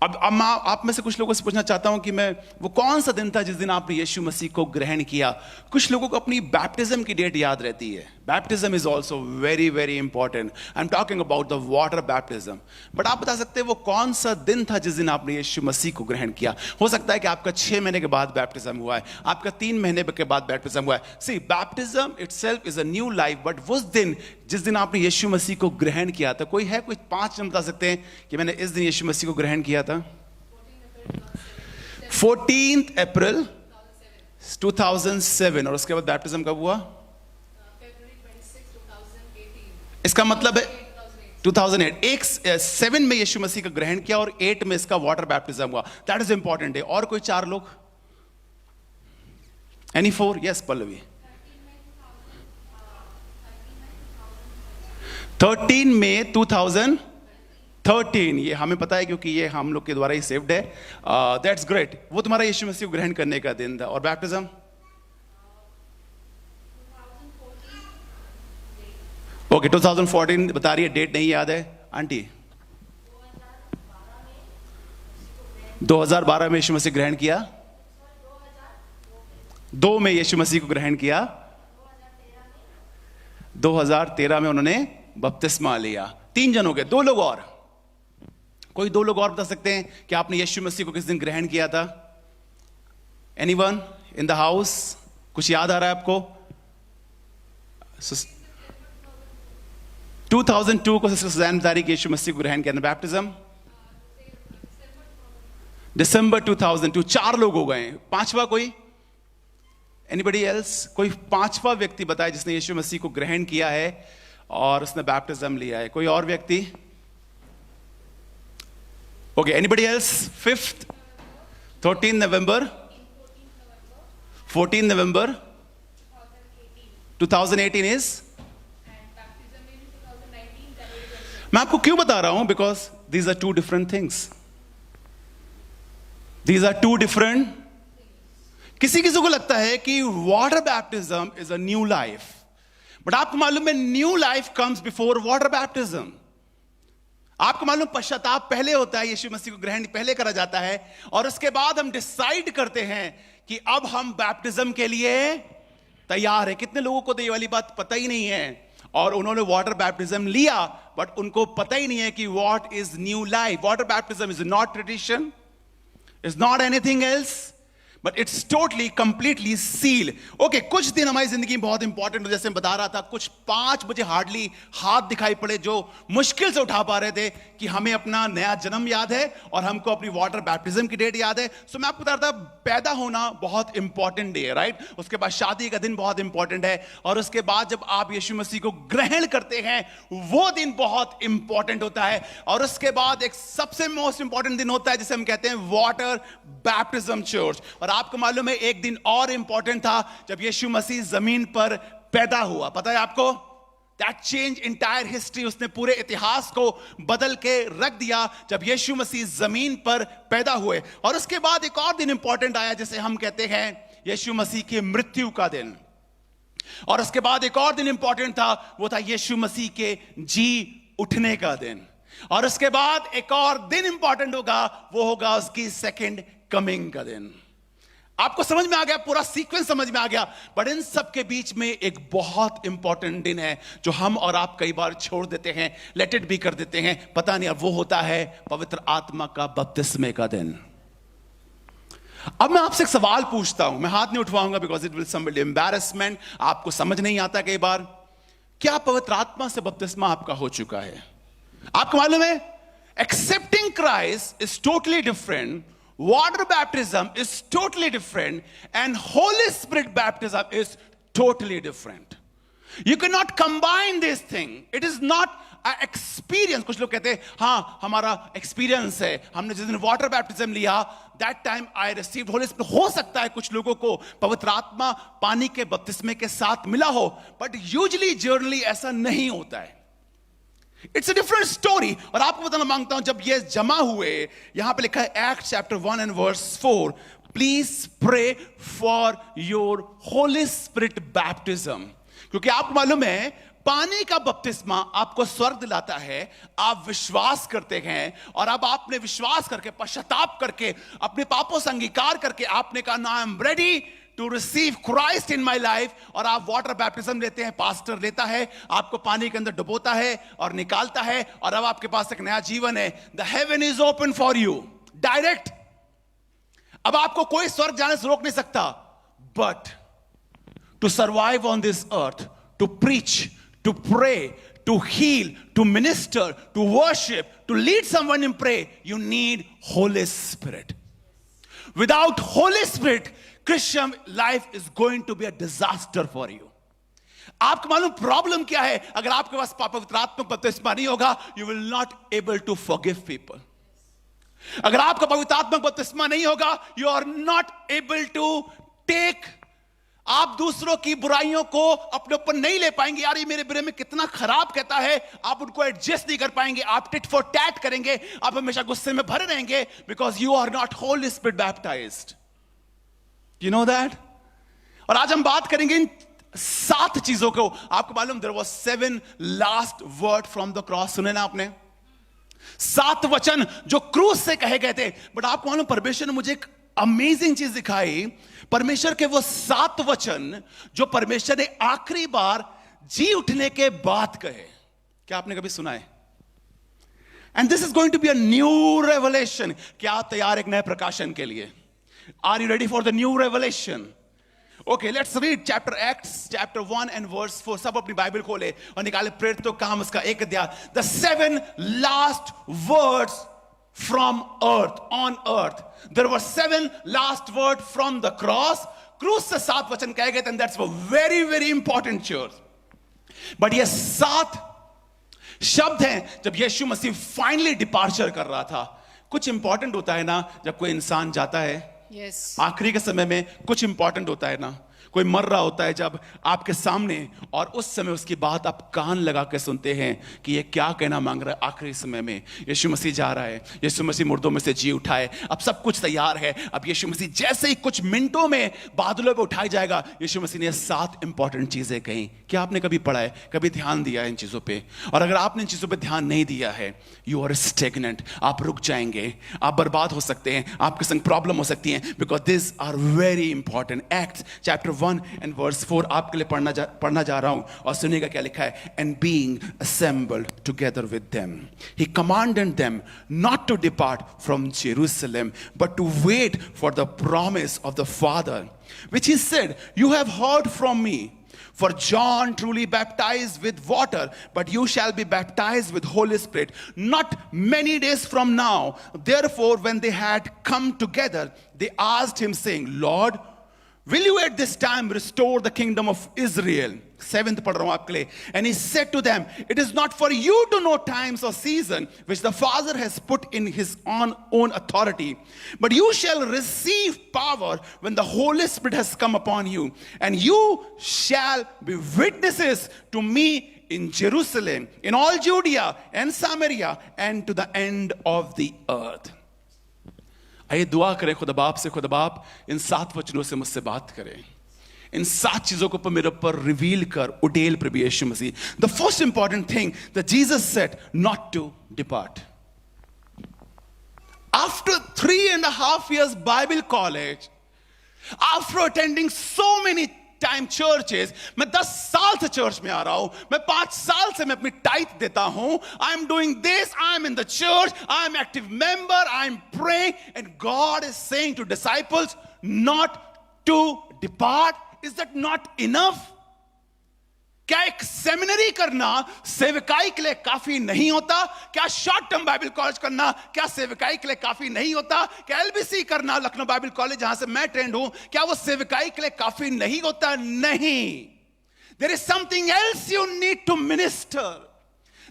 अब मैं आप में से कुछ लोगों से पूछना चाहता हूं कि मैं वो कौन सा दिन था जिस दिन आपने यीशु मसीह को ग्रहण किया। कुछ लोगों को अपनी बैप्टिज्म की डेट याद रहती है। Baptism is also very very important. I am talking about the water baptism. But आप बता सकते हैं वो कौन सा दिन था जिस दिन आपने यीशु मसीह को ग्रहण किया। हो सकता है कि आपका 6 महीने के बाद बैप्टिज्म हुआ है, आपका 3 महीने के बाद बैप्टिज्म हुआ है। See, baptism itself is a new life. But उस दिन जिस दिन आपने यीशु मसीह को ग्रहण किया था, कोई है, कोई 5 जन बता सकते हैं कि मैंने इस दिन यीशु मसीह को ग्रहण किया था? 14 अप्रैल 2007। और उसके बाद बैप्टिज्म कब हुआ? इसका मतलब है 2008। 7 में यीशु मसीह का ग्रहण किया और 8 में इसका वाटर बैप्टिज्म हुआ। दैट इज इंपॉर्टेंट है। और कोई 4 लोग? एनी 4? यस पल्लवी। 13 मई 2013। ये हमें पता है क्योंकि ये हम लोग के द्वारा ही सेव्ड है। That's great. वो तुम्हारा यीशु मसीह को ग्रहण करने का दिन था। और बैप्टिज्म? ओके, 2014 बता रही है, डेट नहीं याद है आंटी। 2012 में यीशु मसीह ग्रहण किया। 2 में यीशु मसीह को ग्रहण किया। 2013 में उन्होंने बपतिस्मा लिया। 3 जन हो गए। 2 लोग और, कोई 2 लोग और बता सकते हैं कि आपने यीशु मसीह को किस दिन ग्रहण किया था? Anyone in the house? कुछ याद आ रहा है आपको? 2002 को सिस्टर सुजैन बता रही कि यीशु मसीह को ग्रहण किया। बैप्टिज्म दिसंबर 2002। 4 लोग हो गए। 5वां कोई? Anybody else? कोई 5वां व्यक्ति बताए जिसने यीशु मसीह को ग्रहण किया है और उसने बैप्टिज्म लिया है? कोई और व्यक्ति? Okay, anybody else? 5th 13 November 14 November 2018 is. मैं आपको क्यों बता रहा हूं? Because these are 2 different things. These are 2 different. किसी किसी को लगता है कि water baptism is a new life, but आपको मालूम है new life comes before water baptism. आपको मालूम पश्चाताप पहले होता है, यीशु मसीह को ग्रहण पहले करा जाता है और उसके बाद हम डिसाइड करते हैं कि अब हम बैप्टिज्म के लिए तैयार है। कितने लोगों को तो ये वाली बात पता ही नहीं है और उन्होंने वाटर बैप्टिज्म लिया बट उनको पता ही नहीं है कि what is new life. Water baptism is not tradition, is not anything else, but it's totally completely seal. Okay, कुछ दिन हमारी जिंदगी में बहुत इंपॉर्टेंट, जैसे मैं बता रहा था, कुछ 5 बजे हार्डली हाथ दिखाई पड़े जो मुश्किल से उठा पा रहे थे कि हमें अपना नया जन्म याद है और हमको अपनी वाटर बैप्टिज्म की डेट याद है। सो मैं आपको बता रहा था पैदा होना बहुत इंपॉर्टेंट डे है, राइट? उसके बाद शादी का दिन बहुत इंपॉर्टेंट है और उसके बाद जब आप यीशु मसीह को ग्रहण करते हैं वो दिन बहुत इंपॉर्टेंट होता है। और उसके बाद एक सबसे मोस्ट इंपॉर्टेंट दिन होता है जिसे हम कहते हैं वाटर बैप्टिज्म चर्च। और आपको मालूम है एक दिन और इंपॉर्टेंट था जब यीशु मसीह जमीन पर पैदा हुआ। पता है आपको? That change entire history. उसने पूरे इतिहास को बदल के रख दिया जब यीशु मसीह जमीन पर पैदा हुए। और उसके बाद एक और दिन इंपॉर्टेंट आया जिसे हम कहते हैं यीशु मसीह की मृत्यु का दिन। और उसके बाद एक और दिन इंपॉर्टेंट था, वो था यीशु मसीह के जी उठने का दिन। और उसके बाद एक और दिन इंपॉर्टेंट होगा, वो होगा उसकी सेकंड कमिंग का दिन। आपको समझ में आ गया? पूरा सीक्वेंस समझ में आ गया? बट इन सब के बीच में एक बहुत इंपॉर्टेंट दिन है जो हम और आप कई बार छोड़ देते हैं, लेट इट भी कर देते हैं, पता नहीं। अब वो होता है पवित्र आत्मा का बपतिस्मे का दिन। अब मैं आपसे एक सवाल पूछता हूं, मैं हाथ नहीं उठवाऊंगा because it will some embarrassment. आपको समझ नहीं आता कई बार, क्या पवित्र आत्मा से बपतिस्मा आपका हो चुका है? आपको मालूम है accepting Christ is totally different, water baptism is totally different, and Holy Spirit baptism is totally different. You cannot combine this thing. It is not an experience. कुछ लोग कहते हैं हाँ हमारा एक्सपीरियंस है, हमने जिस दिन वाटर बैप्टिज्म लिया that time I received Holy Spirit। हो सकता है कुछ लोगों को पवित्र आत्मा पानी के बपतिस्मे के साथ मिला हो, बट यूजुअली जनरली ऐसा नहीं होता है। It's a different story. और आपको बताना मांगता हूं, जब ये जमा हुए, यहां पे लिखा है act chapter 1 and verse 4, please pray for your holy spirit baptism. क्योंकि आपको मालूम है पानी का बपतिस्मा आपको स्वर्ग दिलाता है, आप विश्वास करते हैं और अब आपने विश्वास करके, पश्चाताप करके, अपने पापों से अंगीकार करके आपने कहा ना I am ready to receive Christ in my life, और आप वाटर बैप्टिज्म लेते हैं, पास्टर लेता है, आपको पानी के अंदर डुबोता है और निकालता है, और अब आपके पास एक नया जीवन है. The heaven is open for you direct. अब आपको कोई स्वर्ग जाने से रोक नहीं सकता. But to survive on this earth, to preach, to pray, to heal, to minister, to worship, to lead someone in prayer, you need Holy Spirit. Without Holy Spirit, Christian life is going to be a disaster for you. आपको मालूम problem क्या है? अगर आपके पास पवित्र आत्मा बपतिस्मा नहीं होगा, you will not able to forgive people. अगर आपका पवित्र आत्मा बपतिस्मा नहीं होगा, you are not able to take, आप दूसरों की बुराइयों को अपने ऊपर नहीं ले पाएंगे. यार ये मेरे बारे में कितना खराब कहता है, आप उनको एडजस्ट नहीं कर पाएंगे, आप टिट फॉर टैट करेंगे, आप हमेशा गुस्से में भरे रहेंगे, because you are not holy spirit baptized. You know that. और आज हम बात करेंगे इन 7 चीजों को. आपको मालूम there was 7 last word from the cross. सुने ना आपने? 7 वचन जो क्रूस से कहे गए थे. बट आपको मालूम परमेश्वर ने मुझे एक अमेजिंग चीज दिखाई. परमेश्वर के वो 7 वचन जो परमेश्वर ने आखिरी बार जी उठने के बाद कहे. क्या आपने कभी सुना है? And this is going to be a new revelation. क्या आप तैयार एक नए प्रकाशन के लिए? Are you ready for the new revelation? Okay, let's read chapter acts chapter 1 and verse 4. सब अपनी बाइबल खोले और निकाले प्रेरितों का काम उसका 1 अध्याय. The 7 last words from earth, on earth. There were 7 last words from the cross. क्रूस से 7 वचन कहे गए थे, and that's a very very important church. But ये 7 शब्द हैं जब यीशु मसीह फाइनली डिपार्चर कर रहा था. कुछ इंपॉर्टेंट होता है ना जब कोई इंसान जाता है. Yes. आखिरी के समय में कुछ इंपॉर्टेंट होता है ना. कोई मर रहा होता है जब आपके सामने, और उस समय उसकी बात आप कान लगा के सुनते हैं कि ये क्या कहना मांग रहा है. आखिरी समय में यीशु मसीह जा रहा है, यीशु मसीह मुर्दों में से जी उठाए, अब सब कुछ तैयार है. अब यीशु मसीह जैसे ही कुछ मिनटों में बादलों पे उठाया जाएगा, यीशु मसीह ने 7 इंपॉर्टेंट चीजें कही. क्या आपने कभी पढ़ा है, कभी ध्यान दिया है इन चीजों पे? और अगर आपने इन चीजों पे ध्यान नहीं दिया है, यू आर स्टेगनेंट. आप रुक जाएंगे, आप बर्बाद हो सकते हैं, आपके संग प्रॉब्लम हो सकती है, because this are very important. Acts chapter 1 and verse 4 आपके लिए पढ़ना जा रहा हूं, और सुनिएगा क्या लिखा है. And being assembled together with them, he commanded them not to depart from Jerusalem, but to wait for the promise of the father, which he said, you have heard from me. For John truly baptized with water, but you shall be baptized with Holy Spirit not many days from now. Therefore, when they had come together, they asked him, saying, Lord, will you at this time restore the kingdom of Israel? 7th पढ़ रहा हूं आपके लिए. And he said to them, it is not for you to know times or season which the Father has put in his own authority, but you shall receive power when the Holy Spirit has come upon you, and you shall be witnesses to me in Jerusalem, in all Judea and Samaria, and to the end of the earth. आइए दुआ करें खुदा बाप से. खुदा बाप इन 7 वचनों से मुझसे बात करें. इन 7 चीजों को पर मेरे ऊपर रिवील कर, उडेल प्रभु यीशु मसीह. The first important thing that Jesus said, not to depart. After 3.5 years Bible college, after attending so many time churches, मैं 10 साल से चर्च में आ रहा हूं, मैं 5 साल से मैं अपनी टाइथ देता हूं. I am doing this, I am in the church, I am active member, I am praying, and God is saying to disciples not to depart. Is that not enough? क्या एक सेमिनरी करना सेवकाई के लिए काफी नहीं होता? क्या शॉर्ट टर्म बाइबल कॉलेज करना क्या सेवकाई के लिए काफी नहीं होता? क्या एलबीसी करना, लखनऊ बाइबल कॉलेज जहां से मैं ट्रेंड हूं, क्या वो सेवकाई के लिए काफी नहीं होता? नहीं. There is something else you need to minister.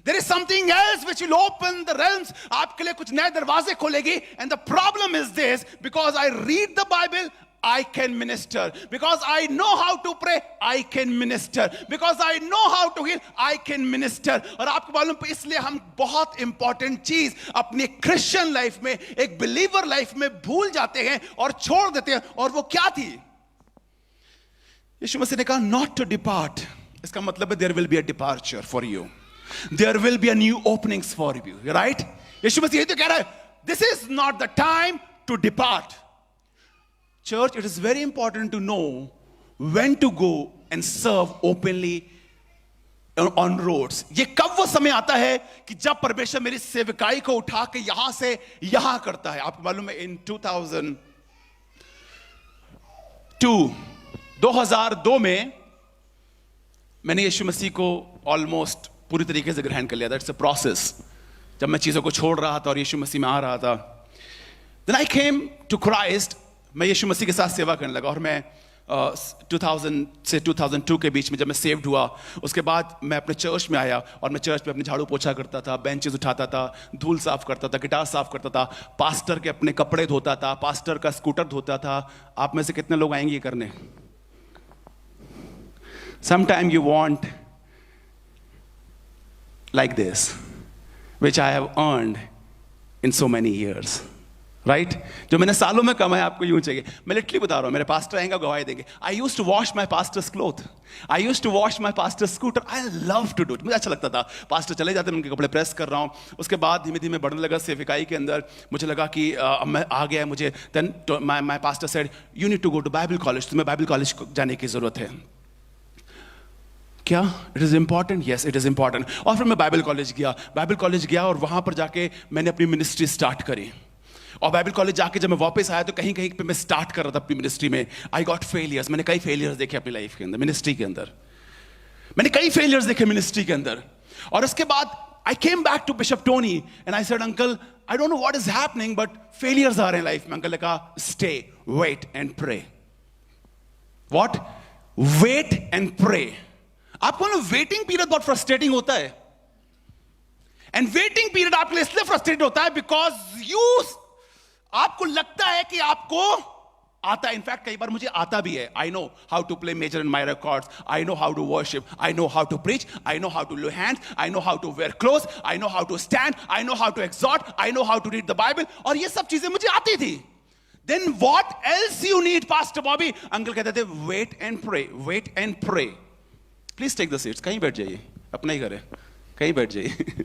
There is something else which will open the realms. आपके लिए कुछ नए दरवाजे खोलेगी. And the problem is this, because I read the Bible, I can minister. Because I know how to pray, I can minister. Because I know how to heal, I can minister. और आपको मालूम, इसलिए हम बहुत important चीज अपनी Christian life में, एक बिलीवर लाइफ में भूल जाते हैं और छोड़ देते हैं. और वो क्या थी? यीशु मसीह ने कहा नॉट टू डिपार्ट. इसका मतलब है there will be a departure for you, there will be a new openings for you, right? यीशु मसीह तो कह रहा है this is not the time to depart. Church, it is very important to know when to go and serve openly on roads. ये कब वो समय आता है कि जब परमेश्वर मेरी सेवकाई को उठा के यहां से यहां करता है. आपको मालूम है इन 2002 में मैंने यीशु मसीह को ऑलमोस्ट पूरी तरीके से ग्रहण कर लिया था. It's a process. जब मैं चीजों को छोड़ रहा था और यीशु मसीह में आ रहा था, then I came to Christ. मैं यीशु मसीह के साथ सेवा करने लगा और मैं 2000 से 2002 के बीच में जब मैं सेव्ड हुआ, उसके बाद मैं अपने चर्च में आया और मैं चर्च में अपने झाड़ू पोछा करता था, बेंचेस उठाता था, धूल साफ करता था, गिटार साफ करता था, पास्टर के अपने कपड़े धोता था, पास्टर का स्कूटर धोता था. आप में से कितने लोग आएंगे ये करने? Sometime you want like this, which I have earned in so many years. Right? जो मैंने सालों में कमाया आपको यूं चाहिए. मैं लिटरली बता रहा हूं, मेरे पास्टर आएंगे गवाही देंगे. I used to wash my pastor's cloth, I used to wash my pastor's scooter. I love to do it. मुझे अच्छा लगता था. पास्टर चले जाते, मैं उनके कपड़े प्रेस कर रहा हूं. उसके बाद धीमे धीमे बढ़ने लगा सेविकाई के अंदर. मुझे लगा कि अब मैं आ गया है. मुझे then my pastor said you need to go to Bible college. तुम्हें बाइबल कॉलेज जाने की जरूरत है. क्या? It is important? Yes, it is important. और फिर मैं बाइबल कॉलेज गया और वहां पर जाके मैंने अपनी मिनिस्ट्री स्टार्ट करी. और बाइबल कॉलेज जाके जब मैं वापस आया तो कहीं कहीं पे मैं स्टार्ट कर रहा था अपनी मिनिस्ट्री में. I got failures. मैंने कई फेलियर्स देखे अपनी लाइफ के अंदर, मिनिस्ट्री के अंदर. मैंने कई फेलियर्स देखे मिनिस्ट्री के अंदर. और उसके बाद I came back to bishop Tony and I said uncle, I don't know what is happening but failures आ रहे हैं लाइफ में. अंकल ने कहा stay, wait and pray. What? Wait and pray. आपको ना वेटिंग पीरियड बहुत फ्रस्ट्रेटिंग होता है. एंड वेटिंग पीरियड आपके लिए इसलिए फ्रस्ट्रेटेड होता है बिकॉज आपको लगता है कि आपको आता है. इनफैक्ट कई बार मुझे आता भी है. I know how to play major in my records, I know how to worship, I know how to preach, I know how to lay hands, I know how to wear cloth, I know how to stand, I know how to exhort, I know how to read the Bible. और ये सब चीजें मुझे आती थी. Then what else you need pastor Bobby? Uncle कहते थे wait and pray, wait and pray. Please take the seats. कहीं बैठ जाइए, अपना ही घर है, कहीं बैठ जाइए.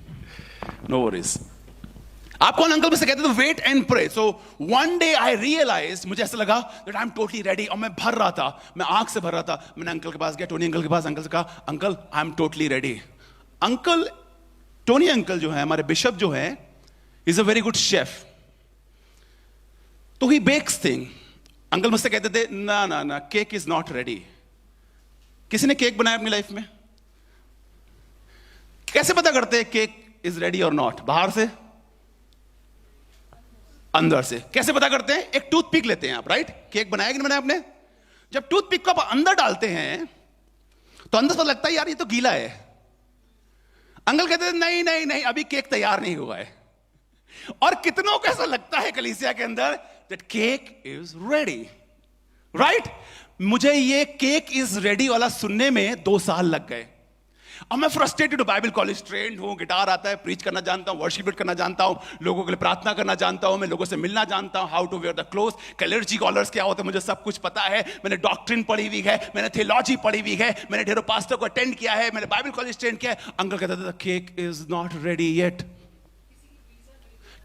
No worries. आप कौन अंकल में से कहते थे wait and pray? So one day I realize, मुझे ऐसा लगा that I am totally ready. और मैं भर रहा था, मैं आंख से भर रहा था. मैंने अंकल के पास गया, टोनी अंकल के पास. अंकल से कहा uncle I am totally ready. Uncle, Tony uncle जो है हमारे बिशप जो है, is a very good chef. तो ही बेक्स थिंग. अंकल मुझसे कहते थे ना ना ना, केक इज नॉट रेडी. किसी ने केक बनाया अपनी लाइफ में? कैसे पता करते हैं केक इज रेडी और नॉट? बाहर से, अंदर से. कैसे पता करते हैं? एक टूथपिक लेते हैं आप, राइट? केक बनाया कि नहीं बनाया आपने? जब टूथपिक को आप अंदर डालते हैं तो अंदर से लगता है यार ये तो गीला है. अंकल कहते हैं नहीं नहीं नहीं, अभी केक तैयार नहीं हुआ है. और कितनों को ऐसा लगता है कलीसिया के अंदर that cake is ready, right? मुझे ये केक इज रेडी वाला सुनने में 2 साल लग गए. अब मैं फ्रस्ट्रेटेड हूं. बाइबल कॉलेज ट्रेंड हूं, गिटार आता है, प्रीच करना जानता हूं, वर्शिप करना जानता हूं, लोगों के लिए प्रार्थना करना जानता हूं, मैं लोगों से मिलना जानता हूं, how to wear the cloth, clergy collars क्या होते हैं मुझे सब कुछ पता है. मैंने डॉक्ट्रिन पढ़ी हुई है, मैंने थियोलॉजी पढ़ी हुई है, मैंने ढेरों पास्टर को अटेंड किया है, मैंने बाइबल कॉलेज अटेंड किया है. अंकल कहता था cake is not ready yet.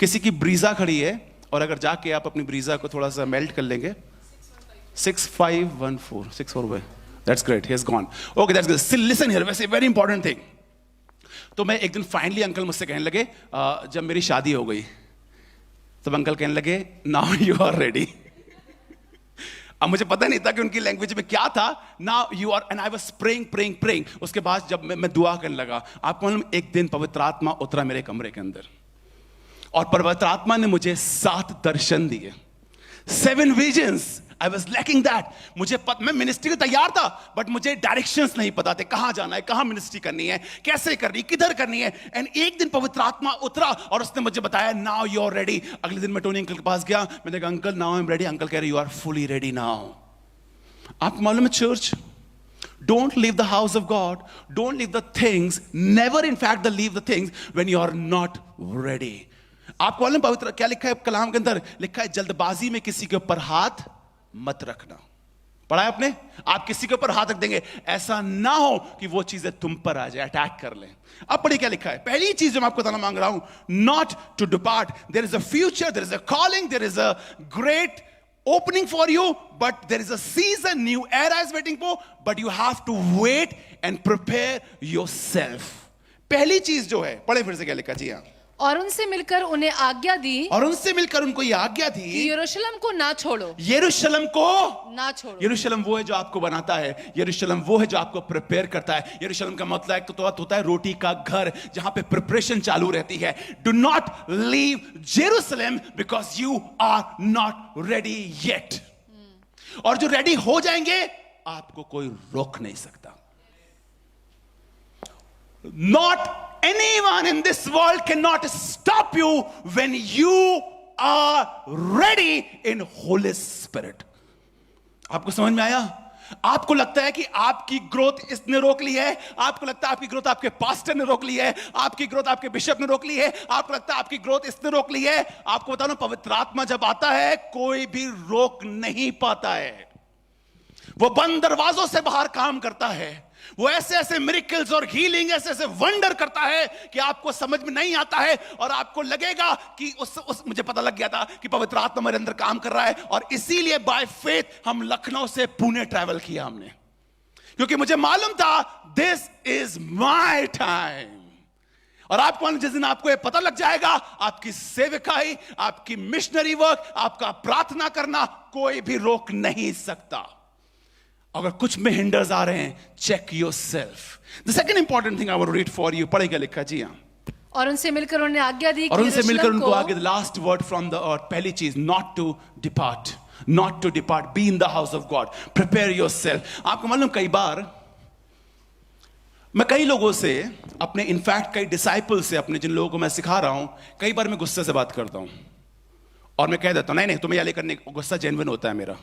किसी की ब्रीजा खड़ी है और अगर जाके आप अपनी ब्रीजा को थोड़ा सा मेल्ट कर लेंगे, 6514 6 That's great. He has gone. Okay, that's good. Still listen here. वैसे very important thing. तो मैं एक दिन फाइनली अंकल मुझसे कहने लगे, जब मेरी शादी हो गई तब अंकल कहने लगे नाउ यू आर रेडी. अब मुझे पता नहीं था कि उनकी लैंग्वेज में क्या था. Now you are, and I was praying. उसके बाद जब मैं दुआ करने लगा, आपको मालूम एक दिन पवित्र आत्मा उतरा मेरे कमरे के अंदर और पवित्र आत्मा ने मुझे 7 दर्शन दिए, 7 visions. I was lacking that. मैं मिनिस्ट्री को तैयार था बट मुझे डायरेक्शंस नहीं पता थे, कहां जाना है, कहां मिनिस्ट्री करनी है, कैसे करनी, किधर करनी है. एंड एक दिन पवित्र आत्मा उतरा और उसने मुझे बताया नाउ यू आर रेडी. अगले दिन मैं टोनी अंकल के पास गया, मैंने कहा uncle now I am ready. Uncle कह रहे you are fully ready now. आपको मालूम है church, don't leave the house of God, don't leave the things, never in fact leave the things when you are not ready. आपको मालूम पवित्र क्या लिखा है कलाम के अंदर? लिखा है जल्दबाजी में किसी के ऊपर हाथ मत रखना. पढ़ा है आपने? आप किसी के ऊपर हाथ रख देंगे, ऐसा ना हो कि वो चीजें तुम पर आ जाए, अटैक कर लें। अब पढ़िए क्या लिखा है। पहली चीज जो मैं आपको बताना मांग रहा हूं, not to depart. There is a future, there is a calling, there is a great opening for you, but there is a season, new era is waiting for, but you have to wait and prepare yourself. पहली चीज जो है, पढ़े फिर से क्या लिखा जी? हाँ, और उनसे मिलकर उन्हें आज्ञा दी, और उनसे मिलकर उनको ये आज्ञा थी कि यरूशलेम को ना छोड़ो, यरूशलेम को ना छोड़ो। यरूशलेम वो है जो आपको बनाता है, यरूशलेम वो है जो आपको प्रिपेयर करता है। यरूशलेम का मतलब एक तो होता है रोटी का घर, जहां पे प्रिपरेशन चालू रहती है। Do not leave Jerusalem because you are not ready yet. और जो रेडी हो जाएंगे आपको कोई रोक नहीं सकता। Not anyone in this world cannot stop you when you are ready in Holy Spirit. आपको समझ में आया? आपको लगता है कि आपकी ग्रोथ इसने रोक ली है, आपको लगता है आपकी ग्रोथ आपके पास्टर ने रोक ली है, आपकी ग्रोथ आपके बिशप ने रोक ली है, आपको लगता है आपकी ग्रोथ इसने रोक ली है। आपको बता दो, पवित्र आत्मा जब आता है कोई भी रोक नहीं पाता है। वो बंद दरवाजों से बाहर काम करता है। वो ऐसे ऐसे मिरेकल्स और हीलिंग, ऐसे ऐसे वंडर करता है कि आपको समझ में नहीं आता है, और आपको लगेगा कि मुझे पता लग गया था कि पवित्र आत्मा मेरे अंदर काम कर रहा है। और इसीलिए बाय फेथ हम लखनऊ से पुणे ट्रैवल किया हमने, क्योंकि मुझे मालूम था दिस इज माय टाइम। और आपको जिस दिन आपको ये पता लग जाएगा, आपकी सेवकाई, आपकी मिशनरी वर्क, आपका प्रार्थना करना कोई भी रोक नहीं सकता। अगर कुछ में हिंडर्स आ रहे हैं, check yourself. The second important thing I want to read for you, पढ़ेगा लिखा जी? हाँ, और उनसे मिलकर उन्हें आज्ञा दी, और उनसे मिलकर उनको आगे, last word from the earth, पहली चीज, not to depart, not to depart, be in the house of God, prepare yourself. आपको मालूम, कई बार मैं कई लोगों से, अपने इनफैक्ट कई डिसाइपल से, अपने जिन लोगों को मैं सिखा रहा हूं, कई बार मैं गुस्से से बात करता हूं और मैं कह देता हूं नहीं नहीं तुम्हें ये लेकर, गुस्सा जेन्युइन होता है मेरा।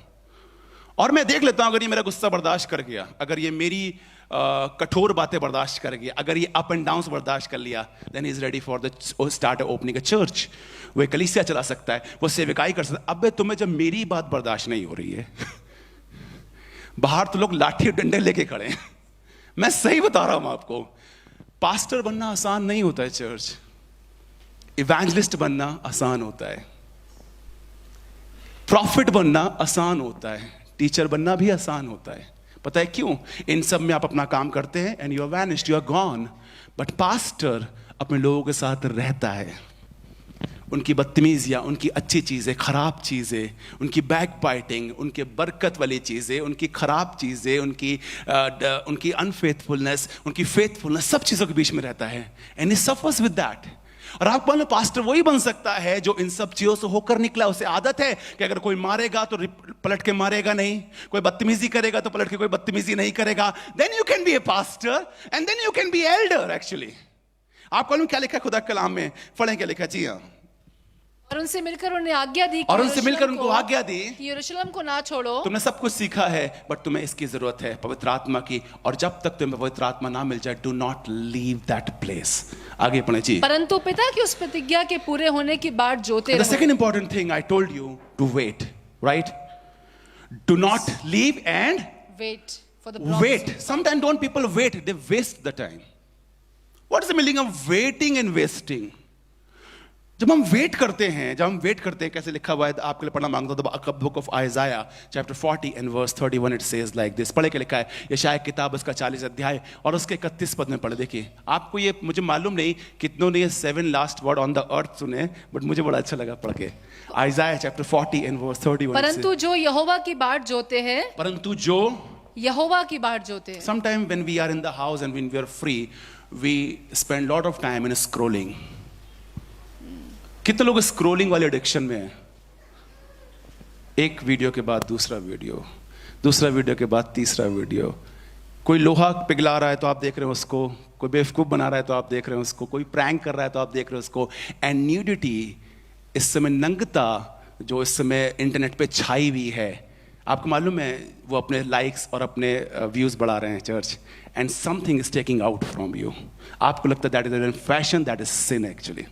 और मैं देख लेता हूं अगर ये मेरा गुस्सा बर्दाश्त कर गया, अगर ये मेरी कठोर बातें बर्दाश्त कर गया, अगर ये अप एंड डाउन्स बर्दाश्त कर लिया, then is ready for the start opening a church. वो एक कलीसिया चला सकता है, वो सेविकाई कर सकता है। अब तुम्हें जब मेरी बात बर्दाश्त नहीं हो रही है बाहर तो लोग लाठी डंडे लेके खड़े हैं। मैं सही बता रहा हूं आपको, पास्टर बनना आसान नहीं होता है चर्च, इवेंजलिस्ट बनना आसान होता है, प्रॉफिट बनना आसान होता है, टीचर बनना भी आसान होता है। पता है क्यों? इन सब में आप अपना काम करते हैं and you are vanished, you are gone. But pastor अपने लोगों के साथ रहता है, उनकी बदतमीजियां, उनकी अच्छी चीजें, खराब चीजें, उनकी बैक बाइटिंग, उनके बरकत वाली चीजें, उनकी खराब चीजें, उनकी अनफेथफुलनेस, उनकी फेथफुलनेस, सब चीजों के बीच में रहता है and he suffers with that. और आप बोलो पास्टर वही बन सकता है जो इन सब चीजों से होकर निकला। उसे आदत है कि अगर कोई मारेगा तो पलट के मारेगा नहीं, कोई बदतमीजी करेगा तो पलट के कोई बदतमीजी नहीं करेगा। Then you can be a pastor and then you can be elder. Actually आप बोलो क्या लिखा खुदा कलाम में, पढ़ें क्या लिखा? जी हाँ, और उनसे मिलकर उन्हें आज्ञा दी, और उनसे मिलकर उनको आज्ञा दी कि यरूशलेम को ना छोड़ो। तुमने सब कुछ सीखा है बट तुम्हें इसकी जरूरत है, पवित्र आत्मा की, और जब तक तुम्हें पवित्र आत्मा ना मिल जाए, do not leave that place. आगे पढ़े जी। परंतु पिता की उस प्रतिज्ञा के पूरे होने की बाट जोते रहो। The second important thing I told you, to wait, right? Do not leave and wait for the promise. Wait. Sometimes don't people wait, they waste the time. What is the meaning of waiting and wasting? जब हम wait करते हैं, कैसे लिखा हुआ है, आपके लिए पढ़ना मांगता हूं। The book of Isaiah chapter 40 and verse 31, it says like this. पढ़े के लिखा है, यशायाह किताब उसका 40 अध्याय और उसके 31 पद में पढ़े। देखिए, आपको ये, मुझे मालूम नहीं कितनों ने ये 7 last word on the earth सुने, बट मुझे बड़ा अच्छा लगा पढ़ के। Isaiah chapter 40 and verse 31। परंतु जो यहोवा की बाट जोते हैं, परंतु जो यहोवा की बाट जोते हैं। Sometime when we are in the house and when we are free, we spend lot of time in scrolling. कितने लोग स्क्रोलिंग वाले एडिक्शन में हैं? एक वीडियो के बाद दूसरा वीडियो, दूसरा वीडियो के बाद तीसरा वीडियो। कोई लोहा पिघला रहा है तो आप देख रहे हो उसको, कोई बेवकूफ बना रहा है तो आप देख रहे हो उसको, कोई प्रैंक कर रहा है तो आप देख रहे हो उसको। एंड न्यूडिटी, इस समय नंगता जो इस समय इंटरनेट पे छाई हुई है, आपको मालूम है वो अपने लाइक्स और अपने व्यूज बढ़ा रहे हैं church, and something is taking out from you. आपको लगता है that is fashion, that is sin actually,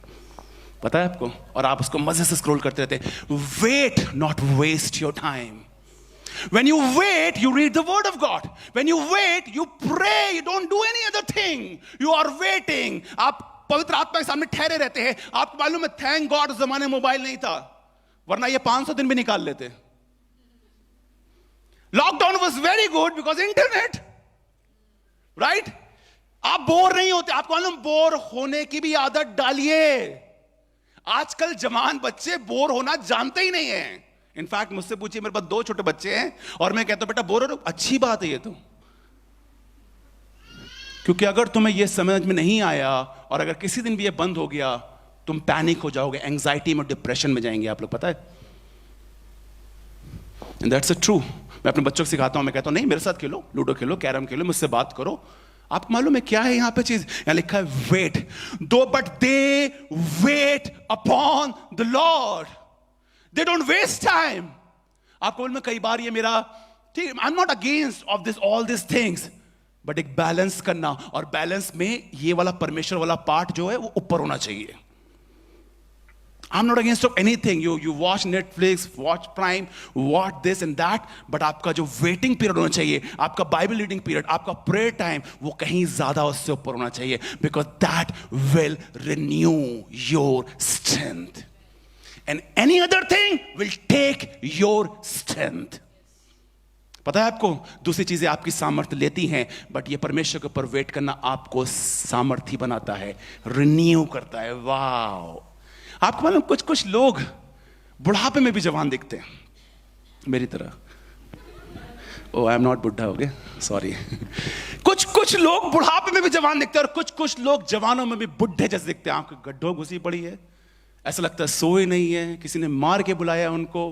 पता है आपको, और आप उसको मजे से स्क्रॉल करते रहते हैं। Wait, not waste your time. When you wait, you read the word of God. When you wait, you pray. You don't do any other thing. You are waiting. आप पवित्र आत्मा के सामने ठहरे रहते हैं. आपको मालूम है, थैंक गॉड उस जमाने में मोबाइल नहीं था, वरना ये 500 दिन भी निकाल लेते. Lockdown was very good because internet, right? आप बोर नहीं होते. आपको मालूम, बोर होने की भी आदत डालिए. आजकल जवान बच्चे बोर होना जानते ही नहीं है. इनफैक्ट मुझसे पूछिए, मेरे पास 2 छोटे बच्चे हैं और मैं कहता हूं बेटा बोर हो रहे हो, अच्छी बात है ये तो. क्योंकि अगर तुम्हें ये समझ में नहीं आया और अगर किसी दिन भी ये बंद हो गया, तुम पैनिक हो जाओगे, एंजाइटी में, डिप्रेशन में जाएंगे आप लोग, पता है. And that's a true. मैं अपने बच्चों को सिखाता हूं, मैं कहता हूं नहीं, मेरे साथ खेलो, लूडो खेलो, कैरम खेलो, मुझसे बात करो. आपको मालूम है क्या है यहां पे चीज? यहां लिखा है वेट. दो but they wait upon the Lord. They don't waste time. आपको मालूम है, कई बार ये मेरा, ठीक, I am not against of this all this things, but एक बैलेंस करना, और बैलेंस में ये वाला परमेश्वर वाला पार्ट जो है वो ऊपर होना चाहिए. I'm not against of anything. You watch Netflix, watch Prime, watch this and that, but आपका जो waiting period होना चाहिए, आपका Bible reading period, आपका prayer time, वो कहीं ज़्यादा उससे ऊपर होना चाहिए, because that will renew your strength. And any other thing will take your strength. पता है आपको, दूसरी चीजें आपकी सामर्थ्य लेती हैं, बट ये परमेश्वर के ऊपर वेट करना आपको सामर्थ्य बनाता है, रिन्यू करता है. वाह. आपको मालूम, कुछ कुछ लोग बुढ़ापे में भी जवान दिखते हैं, मेरी तरह. ओ, आई एम नॉट बुढ़ा, हो गया, सॉरी. कुछ कुछ लोग बुढ़ापे में भी जवान दिखते हैं और कुछ कुछ लोग जवानों में भी बुढ़े जैसे दिखते हैं. आंख गड्ढों घुसी पड़ी है, ऐसा लगता है सोए नहीं है, किसी ने मार के बुलाया उनको.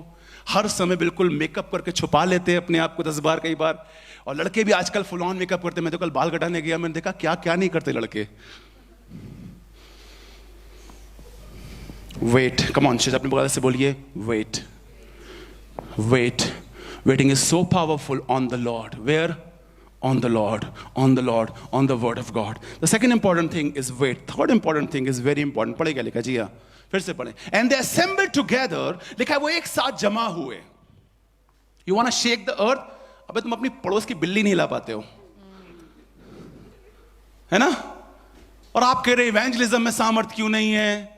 हर समय बिल्कुल मेकअप करके छुपा लेते हैं अपने आप को 10 बार, कई बार. और लड़के भी आजकल फुल ऑन मेकअप करते हैं. मैं तो कल बाल कटाने गया, मैंने देखा क्या क्या नहीं करते लड़के. वेट, कम ऑन, अपने बगल से बोलिए wait. Wait. Waiting is so powerful on the Lord. Where? On the Lord, on the Lord, on the word of God. The second important thing is wait. Third important thing is very important. पढ़ेगा लिखा जी? हाँ, फिर से पढ़े. And they assemble together, लिखा है वो एक साथ जमा हुए. You want to shake the earth. अबे तुम अपनी पड़ोस की बिल्ली नहीं ला पाते हो, है ना? और आप कह रहे इवेंजलिज्म में सामर्थ क्यों नहीं है,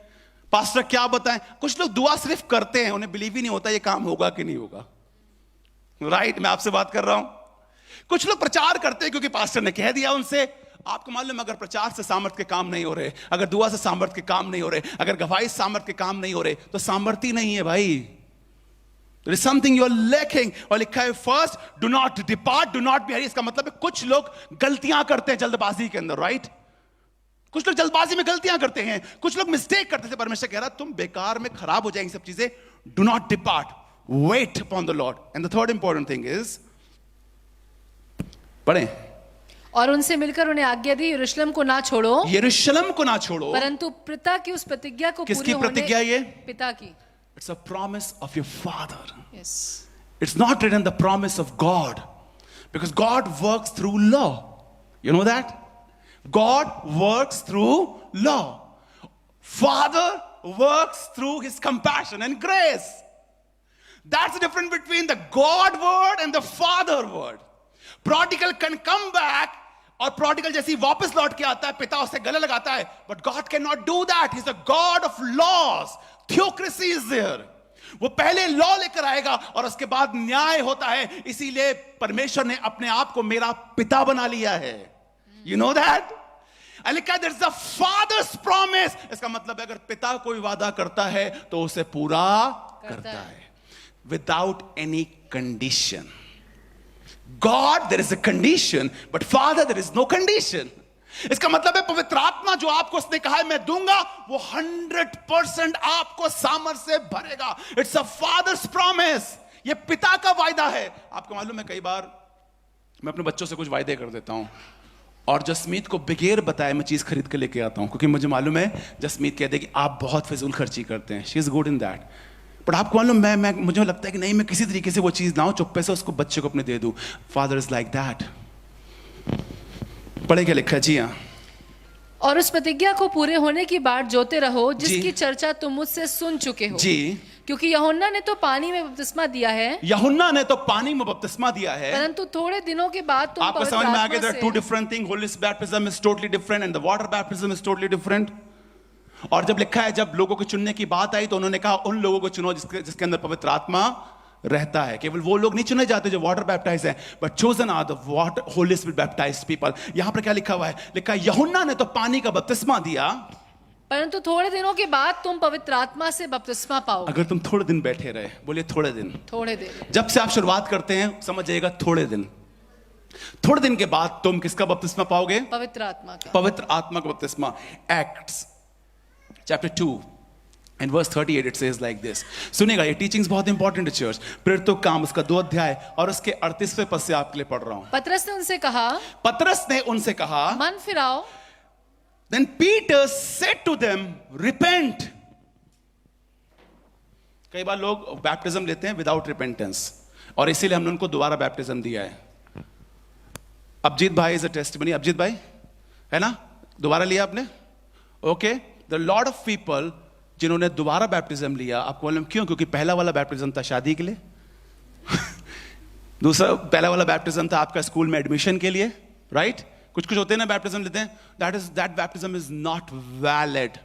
पास्टर क्या बताएं. कुछ लोग दुआ सिर्फ करते हैं, उन्हें बिलीव ही नहीं होता ये काम होगा कि नहीं होगा. राइट, मैं आपसे बात कर रहा हूं. कुछ लोग प्रचार करते हैं क्योंकि पास्टर ने कह दिया उनसे. आपको मालूम, अगर प्रचार से सामर्थ के काम नहीं हो रहे, अगर दुआ से सामर्थ के काम नहीं हो रहे, अगर गवाही से सामर्थ के काम नहीं हो रहे, तो सामर्थ्य नहीं है भाई. There is something you are lacking. और लिखा है first, do not depart, do not be hurry. इसका मतलब है कुछ लोग गलतियां करते हैं जल्दबाजी के अंदर, राइट? कुछ लोग जल्दबाजी में गलतियां करते हैं, कुछ लोग मिस्टेक करते थे. परमेश्वर कह रहा तुम बेकार में खराब हो जाएंगी सब चीजें. Do not depart, wait upon the Lord. And the third important thing is, पढ़ें. और उनसे मिलकर उन्हें आज्ञा दी, यरूशलेम को ना छोड़ो, यरूशलेम को ना छोड़ो, परंतु पिता की उस प्रतिज्ञा को किसकी पूरे प्रतिज्ञा होने, ये? पिता की. It's a promise of your father. Yes. It's not written the promise of God, because God works through law. You know that? God works through law. Father works through his compassion and grace. That's the difference between the God word and the Father word. Prodigal can come back, और prodigal जैसे ही वापस लौट के आता है, पिता उसे गले लगाता है, but God cannot do that. He's a God of laws. Theocracy is there. वो पहले लॉ लेकर आएगा और उसके बाद न्याय होता है. इसीलिए परमेश्वर ने अपने आप को मेरा पिता बना लिया है. You know that? There is a father's promise. इसका मतलब अगर पिता कोई वादा करता है तो उसे पूरा करता है, without any condition. God, there is a condition, but Father, there is no condition. इसका मतलब है पवित्र आत्मा जो आपको उसने कहा है मैं दूंगा, वो 100% आपको सामर्थ से भरेगा. It's a father's promise. ये पिता का वायदा है. आपको मालूम है, कई बार मैं अपने बच्चों से कुछ वायदे कर देता हूं और जसमीत को बगैर बताए मैं चीज खरीद के लेके आता हूं, क्योंकि मुझे मालूम है जसमीत कहते कि आप बहुत फिजूल खर्ची करते हैं. She is good in that. But आपको मालूम, मैं मुझे लगता है कि नहीं, मैं किसी तरीके से वो चीज लाऊं, चुप्पे से उसको बच्चे को अपने दे दूं. Father is like that. पढ़े क्या लिखा? जी हाँ. और उस प्रतिज्ञा को पूरे होने की बात जोते रहो जिसकी चर्चा तुम मुझसे सुन चुके हो. जी. क्योंकि यूहन्ना ने तो पानी में बपतिस्मा दिया है, यूहन्ना ने तो पानी में बपतिस्मा दिया है, परंतु थोड़े दिनों के बाद तुम आपको पवित्र समझ में आ आत्मा गया? there are two से different things. Holy baptism is totally different and the water baptism is totally different. और जब लिखा है, जब लोगों को चुनने की बात आई तो उन्होंने कहा उन लोगों को चुनो जिसके अंदर पवित्र आत्मा रहता है। केवल वो लोग नहीं चुने जाते जो वाटर बैप्टाइज है, but chosen are the water holy spirit baptized people. यहां पर क्या लिखा हुआ है? लिखा है यूहन्ना ने तो पानी का बपतिस्मा दिया, परंतु थोड़े दिनों के बाद तुम पवित्र आत्मा से बपतिस्मा पाओगे। अगर तुम थोड़े दिन बैठे रहे, बोलिए थोड़े दिन, थोड़े दिन, जब से आप शुरुआत करते हैं समझ जाइएगा थोड़े दिन, थोड़े दिन के बाद तुम किसका बपतिस्मा पाओगे? पवित्र आत्मा का। पवित्र आत्मा का बपतिस्मा। Acts chapter 2 and verse 38 it says like this. सुनिएगा, ये टीचिंग्स बहुत इंपॉर्टेंट है चर्च। प्रेरितों काम उसका 2 अध्याय और उसके 38वें पद से आपके लिए पढ़ रहा हूं। पतरस ने उनसे कहा, पतरस ने उनसे कहा, मन फिराओ। Then Peter said to them, repent. कई बार लोग बैप्टिज्म लेते हैं विदाउट रिपेंटेंस, और इसीलिए हमने उनको दोबारा बैप्टिज्म दिया है। अभिजीत भाई इज अ टेस्टिमनी। अभिजीत भाई है ना, दोबारा लिया आपने? Okay. The lot of people जिन्होंने दोबारा बैप्टिज्म लिया, आपको मालूम क्यों? क्योंकि पहला वाला बैप्टिज्म था शादी के लिए दूसरा पहला वाला बैप्टिज्म था आपका स्कूल में एडमिशन के लिए, राइट? कुछ कुछ होते हैं ना बैप्टिज्म लेते हैं, that baptism is not valid.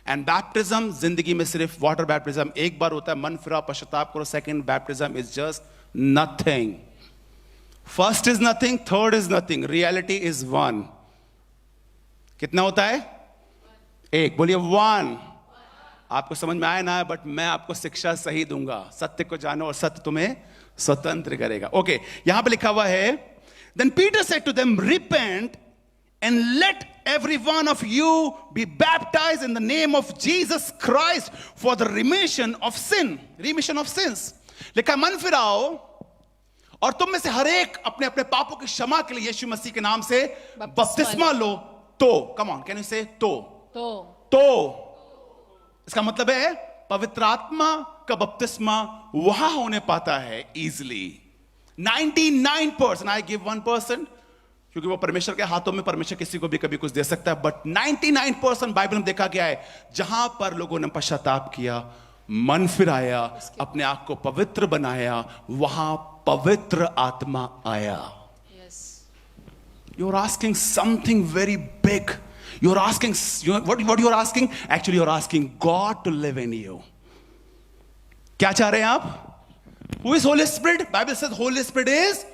And baptism जिंदगी में सिर्फ वाटर बैप्टिज्म एक बार होता है, मन फिरा पश्चाताप करो। Second baptism is just nothing, first is nothing, third is nothing, reality is one. कितना होता है? एक। बोलिए 1। आपको समझ में आया ना? बट मैं आपको शिक्षा सही दूंगा। सत्य को जानो और सत्य तुम्हें स्वतंत्र करेगा। ओके, यहां पे लिखा हुआ है, then Peter said to them, repent and let every one of you be baptized in the name of Jesus Christ for the remission of sin. Remission of sins. लिखा, मन फिराओ और तुम में से हर एक अपने अपने पापों की क्षमा के लिए यीशु मसीह के नाम से बपतिस्मा लो। तो कम ऑन, कैन यू से तो इसका मतलब है पवित्र आत्मा का बपतिस्मा वहां होने पाता है इजीली। 99%, आई गिव 1%, क्योंकि वो परमेश्वर के हाथों में, परमेश्वर किसी को भी कभी कुछ दे सकता है, बट 99% बाइबल में देखा गया है जहां पर लोगों ने पश्चाताप किया, मन फिराया, अपने आप को पवित्र बनाया, वहां पवित्र आत्मा आया। You're asking something very big. You're asking, what you're asking? Actually, you're asking God to live in you. क्या चाह रहे हैं आप? Who is Holy Spirit? Bible says Holy Spirit is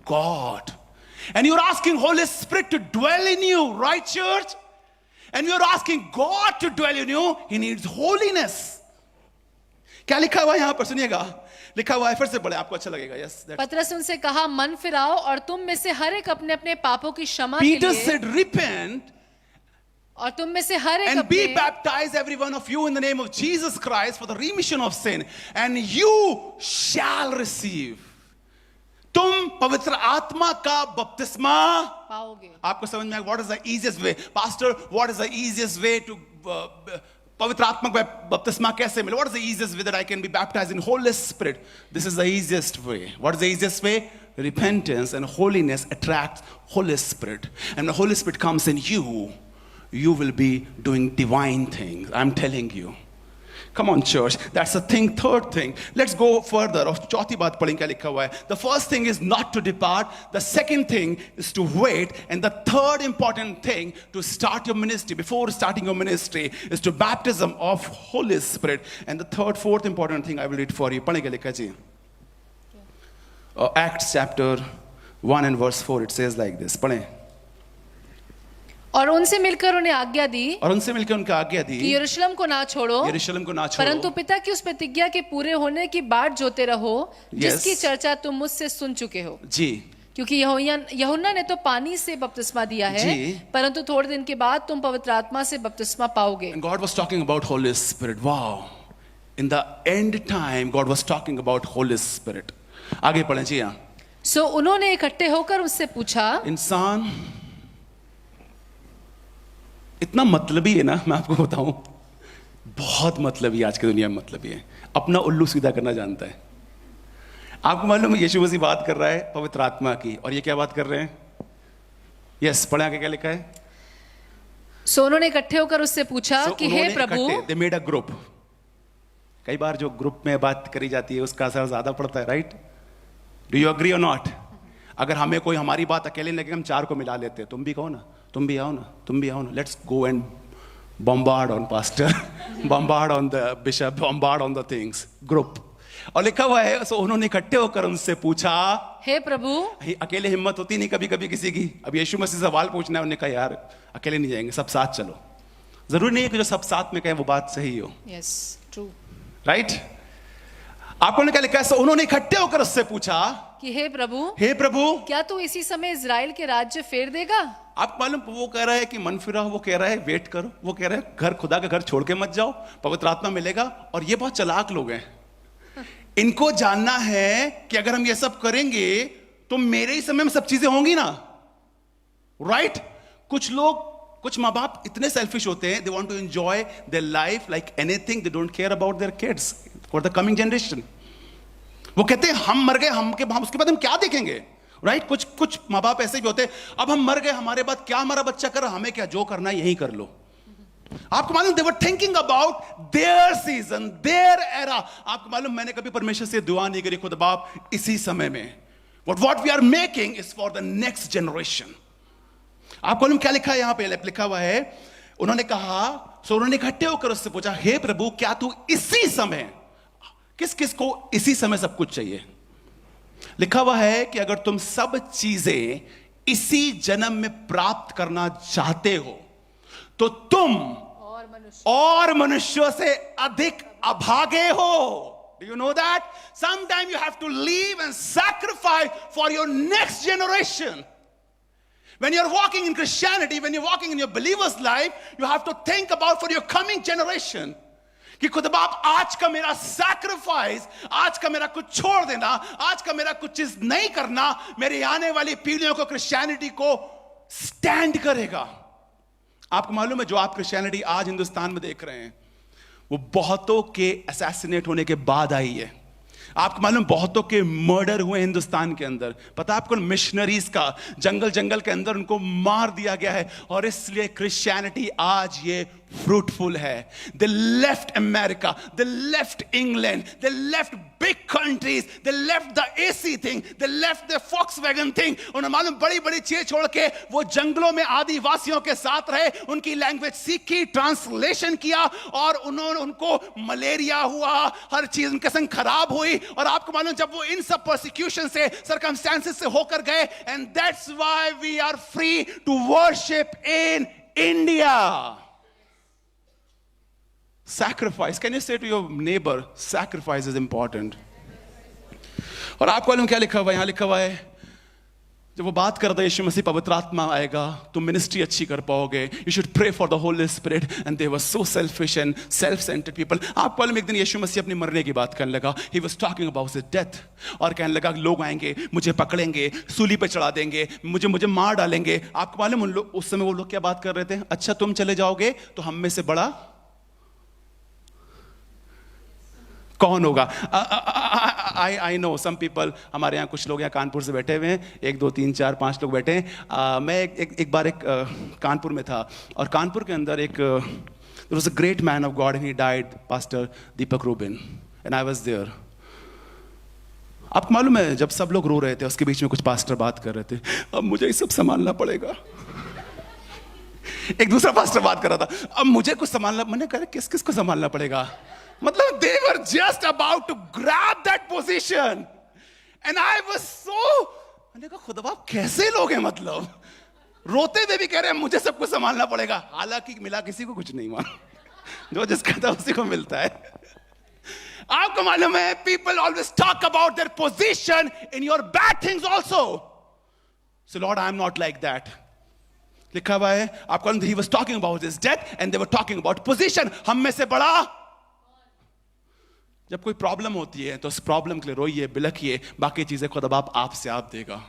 God. And you're asking Holy Spirit to dwell in you, right, church? And you're asking God to dwell in you. He needs holiness. क्या लिखा हुआ है यहां पर? सुनिएगा, लिखा हुआ है, फिर से बोले, आपको अच्छा लगेगा। यस, पतरस उनसे कहा, मन फिराओ और तुम में से हर एक अपने अपने पापों की क्षमा के Peter लिए, said, repent और तुम में से हर एक and be अपने, baptized every one of you in the name of Jesus Christ for the remission of sin, and you shall receive. तुम पवित्र आत्मा का बपतिस्मा पाओगे। आपको समझ में आएगा? What is the easiest way, Pastor? What is the easiest way to पवित्र आत्मा का बपतिस्मा कैसे मिले? What is the easiest way that I can be baptized in Holy Spirit? This is the easiest way. What is the easiest way? Repentance and holiness attracts Holy Spirit, and when the Holy Spirit comes in you, you will be doing divine things. I'm telling you. Come on, church. That's the thing. Third thing. Let's go further. और चौथी बात पढ़ेंगे क्या लिखा हुआ है? The first thing is not to depart. The second thing is to wait. And the third important thing to start your ministry, before starting your ministry, is to baptism of Holy Spirit. And the fourth important thing I will read for you. पढ़ेंगे लिखा जी. Acts chapter 1 and verse 4. It says like this. पढ़ें. और उनसे मिलकर उन्हें आज्ञा दी, और उनसे मिलकर उनका आज्ञा दी कि यरूशलेम को ना छोड़ो, यरूशलेम को ना छोड़ो, परंतु पिता की उस प्रतिज्ञा के पूरे होने की बाट जोते रहो, जिसकी चर्चा तुम मुझसे सुन चुके हो। जी। क्योंकि यूहन्ना ने तो पानी से बपतिस्मा दिया है, परंतु थोड़े दिन के बाद तुम पवित्र आत्मा से बपतिस्मा पाओगे। And God was talking about Holy Spirit. Wow. In the end time, God was talking about Holy Spirit. आगे पढ़ें जी। हाँ। सो उन्होंने इकट्ठे होकर उससे पूछा, इंसान इतना मतलबी है ना, मैं आपको बताऊं, बहुत मतलबी आज की दुनिया में मतलबी है, अपना उल्लू सीधा करना जानता है। आपको मालूम है यीशु मसीह बात कर रहा है पवित्र आत्मा की, और ये क्या बात कर रहे हैं? यस, पढ़े आगे क्या लिखा है? सो उन्होंने इकट्ठे होकर उससे पूछा कि हे प्रभु, they made a group, कई बार जो ग्रुप में बात करी जाती है उसका असर ज्यादा पड़ता है, राइट? डू यू एग्री और नॉट? अगर हमें कोई हमारी बात अकेले लगे, हम चार को मिला लेते हैं, तुम भी कहो ना, तुम भी आओ ना, तुम भी आओ ना, let's go and bombard on pastor, bombard on the bishop, bombard on the things, group. और लिखा हुआ है, सो उन्होंने इकट्ठे होकर उनसे पूछा, हे प्रभु। अकेले हिम्मत होती नहीं कभी कभी किसी की। अब यीशु मसीह सवाल पूछना है, उन्होंने कहा यार अकेले नहीं जाएंगे, सब साथ चलो। जरूरी नहीं है कि जो सब साथ में कहे वो बात सही हो। Yes, true, right? आपको क्या लिखा है? सो उन्होंने इकट्ठे होकर उससे पूछा कि हे प्रभु, क्या तू इसी समय इजराइल के राज्य फेर देगा? आप मालूम, वो कह रहा है कि मन फिरा, वो कह रहा है वेट करो, वो कह रहा है घर, खुदा का घर छोड़ के मत जाओ, पवित्र आत्मा मिलेगा। और ये बहुत चालाक लोग हैं, इनको जानना है कि अगर हम ये सब करेंगे तो मेरे ही समय में सब चीजें होंगी ना, राइट? कुछ लोग, कुछ माँ बाप इतने सेल्फिश होते हैं, they want to enjoy their life like anything, they don't care about their kids for the coming generation. वो कहते हैं हम मर गए, हम उसके बाद हम क्या देखेंगे, राइट? कुछ माँ बाप ऐसे भी होते हैं, अब हम मर गए, हमारे बाद क्या हमारा बच्चा कर रहा, हमें क्या, जो करना है यही कर लो। आपको मालूम, they were thinking about their season, their era. आपको मालूम, मैंने कभी परमेश्वर से दुआ नहीं करी, खुद बाप इसी समय में, what we are making is for the next generation. आपको मालूम क्या लिखा है यहां पे? लिखा हुआ है, उन्होंने कहा, सो उन्होंने इकट्ठे होकर उससे पूछा, हे प्रभु, क्या तू इसी समय, किस किस को इसी समय सब कुछ चाहिए? लिखा हुआ है कि अगर तुम सब चीजें इसी जन्म में प्राप्त करना चाहते हो तो तुम और मनुष्यों से अधिक अभागे हो। Do you know that? Sometimes you have to leave and sacrifice for your next generation. When you're walking in Christianity, when you're walking in your believer's life, you have to think about for your coming generation. कि खुद बाप, आज का मेरा sacrifice, आज का मेरा कुछ छोड़ देना, आज का मेरा कुछ चीज नहीं करना, मेरी आने वाली पीढ़ियों को क्रिश्चियनिटी को स्टैंड करेगा। आपको मालूम है, जो आप क्रिश्चियनिटी आज हिंदुस्तान में देख रहे हैं, वो बहुतों के असैसिनेट होने के बाद आई है। आपको मालूम, बहुतों के मर्डर हुए हिंदुस्तान के अंदर। पता है आपको, मिशनरीज का जंगल के अंदर उनको मार दिया गया है, और इसलिए क्रिश्चियनिटी आज ये fruitful है। They left America, they left England, they left big countries, they left the AC thing, they left the Volkswagen thing। उन्हें मालूम, बड़ी बड़ी चीजें छोड़ के वो जंगलों में आदिवासियों के साथ रहे, उनकी लैंग्वेज सीखी, ट्रांसलेशन किया, और उन्होंने, उनको मलेरिया हुआ, हर चीज उनके संग खराब हुई। और आपको मालूम, जब वो इन सब परसिक्यूशन से, सर्कमस्टेंसेस से होकर गए, and that's why we are free to worship in India। Sacrifice. Can you say to your neighbor, sacrifice is important? और आपको मालूम क्या लिखा हुआ है? यहां लिखा हुआ है, जब वो बात करता है, यीशु मसीह, पवित्र आत्मा आएगा, तुम मिनिस्ट्री अच्छी कर पाओगे, you should pray for the holy spirit, and they were so selfish and self centered people. आपको मालूम, एक दिन यीशु मसीह अपने मरने की बात करने लगा, he was talking about his death, और कहने लगा लोग आएंगे, मुझे पकड़ेंगे, सूली पे चढ़ा देंगे, मुझे मार डालेंगे। आपको मालूम, उन लोग, उस समय वो लोग क्या बात कर रहे थे? अच्छा, तुम चले जाओगे तो हम में से बड़ा कौन होगा? आई नो सम पीपल, हमारे यहाँ कुछ लोग यहाँ कानपुर से बैठे हुए हैं, 1 2 3 4 5 लोग बैठे हैं। मैं एक बार कानपुर में था, और कानपुर के अंदर there was a great man of God and he died, Pastor Deepak Rubin, and I was there। आपको मालूम है, जब सब लोग रो रहे थे, उसके बीच में कुछ पास्टर बात कर रहे थे, अब मुझे ये सब संभालना पड़ेगा। एक दूसरा पास्टर बात कर रहा था, अब मुझे कुछ संभालना, मैंने कहा किस किस को संभालना पड़ेगा? मतलब they were just about to grab that position, and I was so, मैंने कहा खुदा बाप कैसे लोग हैं, मतलब रोते हुए भी कह रहे हैं मुझे सब कुछ संभालना पड़ेगा। हालांकि मिला किसी को कुछ नहीं, वहां जो जिसका था उसी को मिलता है। आपको मालूम है, people always talk about their position in your bad things also, so Lord, I am not like that। लिखा हुआ है, आपको he was talking about his death and they were talking about position। हम में से बड़ा, जब कोई प्रॉब्लम होती है तो उस प्रॉब्लम के लिए रोइए, बिलखिए, बाकी चीजें खुदा बाप आपसे आप देगा।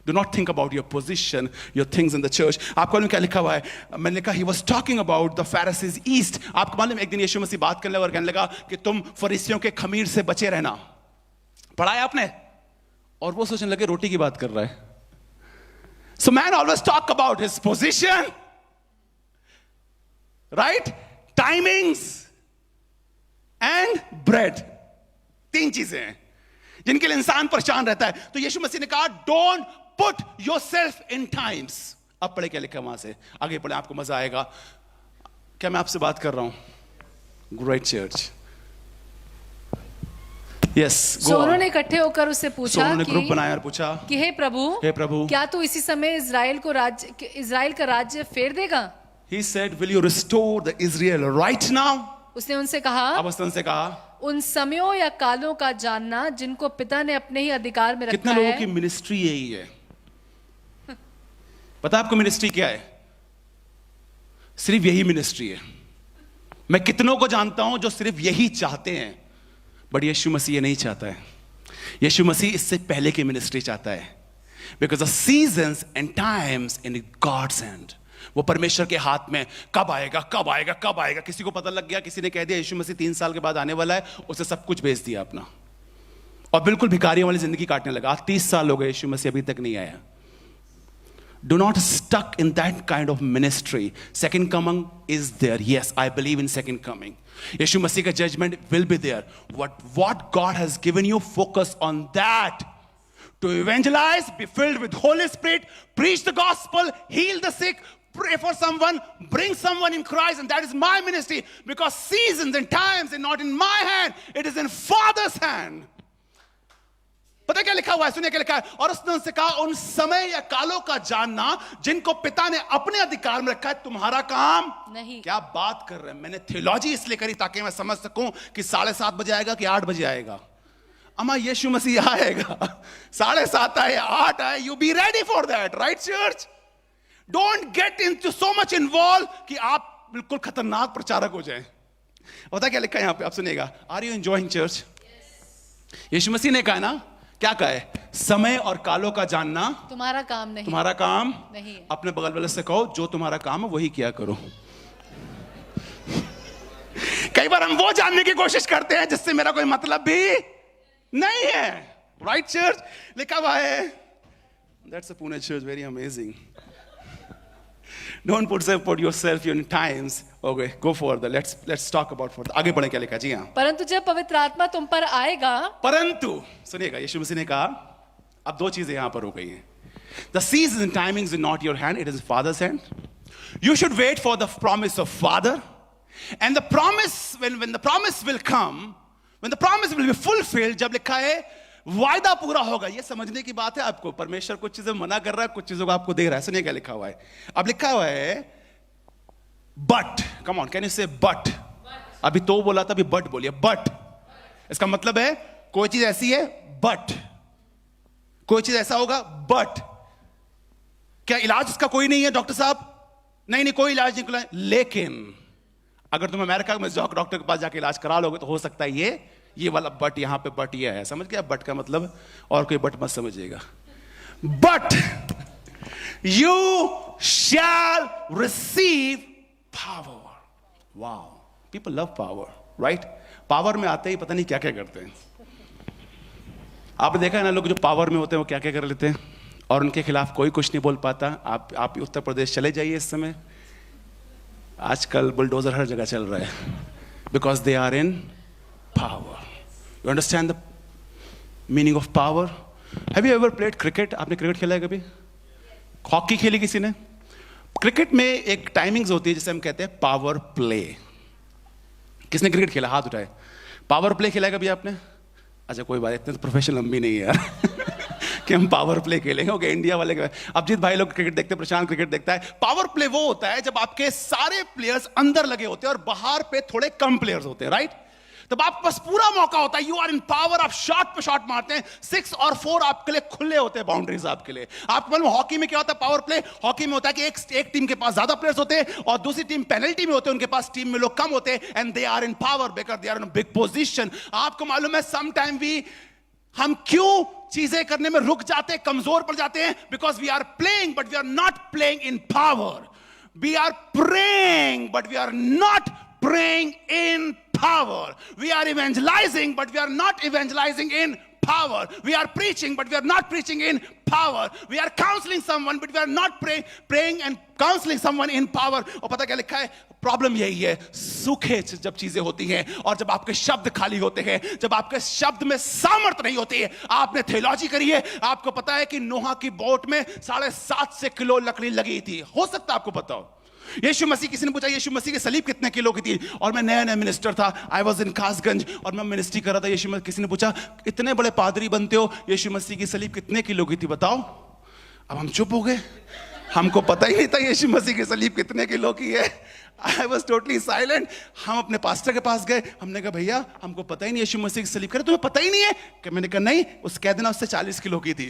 Do not think about your position, your things in the church। आपको मालूम क्या लिखा हुआ है? मैंने लिखा, he was talking about the Pharisees east। आपको मालूम, एक दिन यीशु मसीह बात करने लगा और कहने लगा कि तुम फरीसियों के खमीर से बचे रहना। पढ़ा है आपने? और वो सोचने लगे रोटी की बात कर रहा है। So man always talk about his position, right? Timings, and bread. 3 चीजें हैं जिनके लिए इंसान परेशान रहता है। तो यीशु मसीह ने कहा don't put yourself in times. अब पढ़े क्या लिखा वहां से, आगे पढ़े, आपको मजा आएगा। क्या मैं आपसे बात कर रहा हूं? Great church, yes. सो उन्होंने इकट्ठे होकर उससे पूछा उन्होंने ग्रुप बनाया और पूछा कि हे प्रभु, क्या तू इसी समय इजराइल का राज्य फेर देगा? He said, will you restore the Israel right now? उसने उनसे कहा, अब उसने उनसे कहा, उन समयों या कालों का जानना जिनको पिता ने अपने ही अधिकार में रखा है। कितने लोगों की मिनिस्ट्री यही है? पता आपको मिनिस्ट्री क्या है? सिर्फ यही मिनिस्ट्री है। मैं कितनों को जानता हूं जो सिर्फ यही चाहते हैं, बट यीशु मसीह ये नहीं चाहता है। यीशु मसीह इससे पहले की मिनिस्ट्री चाहता है। Because the seasons and times in God's hand, वो परमेश्वर के हाथ में। कब आएगा, कब आएगा, कब आएगा? किसी को पता लग गया, किसी ने कह दिया यीशु मसीह 3 साल के बाद आने वाला है, उसे सब कुछ बेच दिया अपना, और बिल्कुल भिखारियों वाली जिंदगी काटने लगा। आज 30 साल हो गए, यीशु मसीह अभी तक नहीं आया। Do not stuck in that kind of ministry. Second coming is there. Yes, I believe in second coming. यीशु मसीह का judgment will be there. What God has given you, focus on that. To evangelize, be filled with Holy Spirit, preach the gospel, heal the sick, pray for someone, bring someone in Christ, and that is my ministry. Because seasons and times are not in my hand, it is in Father's hand. पता क्या लिखा हुआ है? सुनिए क्या लिखा है। और उसने उनसे कहा उन समय या कालों का जानना जिनको पिता ने अपने अधिकार में रखा है, तुम्हारा काम नहीं। क्या बात कर रहे हैं? मैंने थियोलॉजी इसलिए करी ताकि मैं समझ सकूं कि 7:30 बजे आएगा कि 8 बजे आएगा। अमा यीशु मसीह आएगा, 7:30 आए, 8 आए, you be ready for that, right church? Don't get into so much involve कि आप बिल्कुल खतरनाक प्रचारक हो जाएं। पता क्या लिखा है यहां पे, आप सुनिएगा। Are you enjoying church? यीशु मसीह ने कहा ना, क्या कहा है? समय और कालों का जानना तुम्हारा काम नहीं, तुम्हारा काम नहीं। अपने बगल वाले से कहो जो तुम्हारा काम है वही किया करो। कई बार हम वो जानने की कोशिश करते हैं जिससे मेरा कोई मतलब भी नहीं है, राइट चर्च? लिखा हुआ है, that's a Pune church, very amazing. Don't put yourself in times. Okay, go further. Let's talk about further. आगे बढ़े, क्या लिखा? जी हाँ। परंतु जब पवित्र आत्मा तुम पर आएगा, परंतु सुनिएगा, यीशु मसीह ने कहा, अब 2 चीजें यहां पर हो गई हैं। The seasons and timings in not your hand, it is Father's hand. You should wait for the promise of Father, and the promise, when the promise will come, when the promise will be fulfilled, जब लिखा है वायदा पूरा होगा। ये समझने की बात है आपको। परमेश्वर कुछ चीजें मना कर रहा है, कुछ चीजों को आपको दे रहा है। सुनिए क्या लिखा हुआ है। अब लिखा हुआ है but, come on, can you से बट? अभी तो बोला था, अभी बट बोलिए। बट इसका मतलब है कोई चीज ऐसी है, बट कोई चीज ऐसा होगा, बट क्या इलाज उसका कोई नहीं है डॉक्टर साहब? नहीं, कोई इलाज नहीं खुला है। लेकिन अगर तुम अमेरिका में डॉक्टर के पास जाके इलाज करा लोगे तो हो सकता है ये वाला बट, यहां पे बट ये है, समझ गया? बट का मतलब और कोई बट मत समझिएगा। But you shall receive power. Wow, people love power, right? Power में आते ही पता नहीं क्या क्या करते हैं। आपने देखा है ना, लोग जो पावर में होते हैं वो क्या क्या कर लेते हैं, और उनके खिलाफ कोई कुछ नहीं बोल पाता। आप उत्तर प्रदेश चले जाइए इस समय, आजकल बुलडोजर हर जगह चल रहा है, because they are in power. You understand the meaning of power? Have you ever played cricket? आपने क्रिकेट खेला है कभी? हॉकी खेली किसी ने? क्रिकेट में एक टाइमिंग्स होती है जिसे हम कहते हैं पावर प्ले। किसने क्रिकेट खेला? हाथ उठाए। पावर प्ले खेला है कभी आपने? अच्छा, कोई बात, इतने तो प्रोफेशनल हम भी नहीं है यार कि हम पावर प्ले खेलेंगे। ओके, इंडिया वाले अभिजीत भाई लोग क्रिकेट देखते हैं, प्रशांत क्रिकेट देखता है। पावर प्ले वो होता है जब आपके सारे प्लेयर्स अंदर लगे होते हैं और बाहर पे थोड़े कम प्लेयर्स होते हैं, राइट? तब आपके पास पूरा मौका होता है, यू आर इन पावर, आप शॉट पे शॉट मारते हैं, 6 और 4 आपके लिए खुले होते हैं, बाउंड्रीज आपके लिए। आपको मालूम हॉकी में क्या होता है? पावर प्ले हॉकी में होता है कि एक टीम के पास ज्यादा प्लेयर्स होते हैं और दूसरी टीम पेनल्टी में होते हैं, उनके पास टीम में लोग कम होते हैं, and they are in power because they are in big position. आपको मालूम है सम टाइम हम क्यों चीजें करने में रुक जाते हैं, कमजोर पड़ जाते हैं? Because we are playing but we are not playing in power. We are praying but we are not praying in power. We are evangelizing, but we are not evangelizing in power. We are preaching, but we are not preaching in power. We are counseling someone, but we are not praying and counseling someone in power. और पता क्या लिखा है? Problem यही है, सूखे जब चीजें होती हैं और जब आपके शब्द खाली होते हैं, जब आपके शब्द में सामर्थ नहीं होती है। आपने थियोलॉजी करी है, आपको पता है कि नोहा की बोट में 750 किलो लकड़ी लगी थी। हो सकता है आपको पता हो। यीशु मसीह, किसी ने पूछा यीशु मसीह की सलीब कितने किलो की थी, और मैं नया नया मिनिस्टर था, आई वॉज इन कासगंज और मैं मिनिस्ट्री कर रहा था। यीशु मसीह, किसी ने पूछा इतने बड़े पादरी बनते हो, यीशु मसीह की सलीब कितने किलो की थी बताओ। अब हम चुप हो गए, हमको पता ही नहीं था यीशु मसीह की सलीब कितने किलो की है। I was totally silent. हम अपने पास्टर के पास गए, हमने कहा भैया हमको पता ही नहीं यीशु मसीह की सलीब, करे तुम्हें पता ही नहीं है कि? मैंने कहा नहीं, उस कह देना उससे 40 किलो की थी।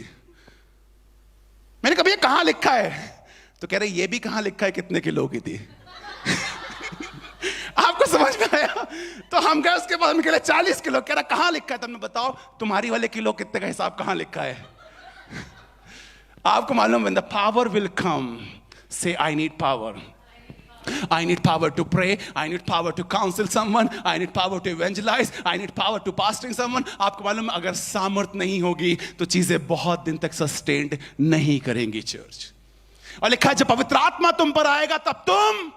मैंने कहा भैया कहां लिखा है? तो कह रहे ये भी कहां लिखा है कितने किलो की थी। आपको समझ में आया? तो हम गए उसके बाद, हम कह रहे 40 किलो। कह रहा कहां लिखा है? तुमने बताओ तुम्हारी वाले किलो कितने का हिसाब कहां लिखा है? आपको मालूम, when the power will come, say I need power. I need power to pray. I need power to counsel someone. I need power to evangelize. I need power to pastoring someone. आपको मालूम, अगर सामर्थ नहीं होगी तो चीजें बहुत दिन तक सस्टेन्ड नहीं करेंगी चर्च। और लिखा है जब पवित्र आत्मा तुम पर आएगा तब तुम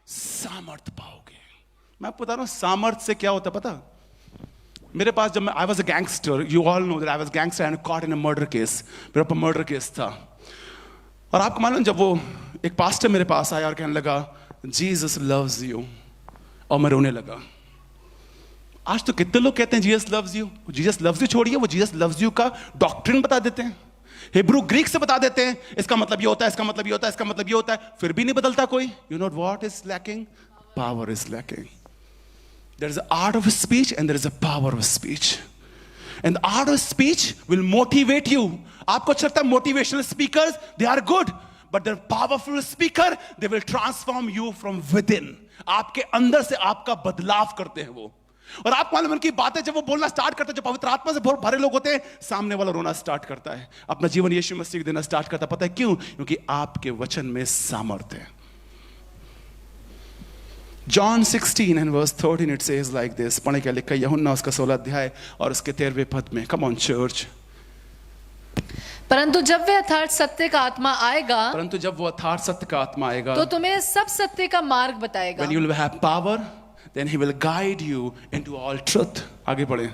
सामर्थ पाओगे। मैं बता रहा हूं सामर्थ से क्या होता पता? मेरे पास जब मैं I was a gangster, you all know that I was gangster and caught in a murder case. मेरे पास मर्डर केस था, और आपको मालूम जब वो एक पास्टर मेरे पास आया और कहने लगा जीसस लव्स यू, और मैं रोने लगा। आज तो कितने लोग कहते हैं Jesus loves you. Jesus loves you छोड़िए, वो जीसस लव्स यू का डॉक्ट्रिन बता देते हैं, हिब्रू ग्रीक से बता देते हैं, इसका मतलब ये होता है, इसका मतलब ये होता है, इसका मतलब ये होता है, फिर भी नहीं बदलता कोई। You know what is lacking? Power is lacking. There is an art of speech and there is a power of speech. And the art of speech will motivate you. आपको अच्छा लगता है motivational speakers, they are good, but the powerful speaker, they will transform you from within. आपके अंदर से आपका बदलाव करते हैं वो। और आपको मालूम उनकी बातें जब वो बोलना स्टार्ट करते हैं, जो पवित्र आत्मा से भरे लोग होते हैं, सामने वाला रोना स्टार्ट करता है, अपना जीवन यीशु मसीह को देना स्टार्ट करता है। पता है क्यों? क्योंकि आपके वचन में सामर्थ्य है। John 16 and verse 13 it says like this. पढ़ने क्या लिखा है? यूहन्ना उसका 16 अध्याय और उसके 13वें पद में। Come on church. परंतु जब वह अर्थात सत्य का आत्मा आएगा, परंतु जब वो अर्थात सत्य का आत्मा आएगा, तो तुम्हें सब सत्य का मार्ग बताएगा। When you will have power, then he will guide you into all truth. आगे बढ़े।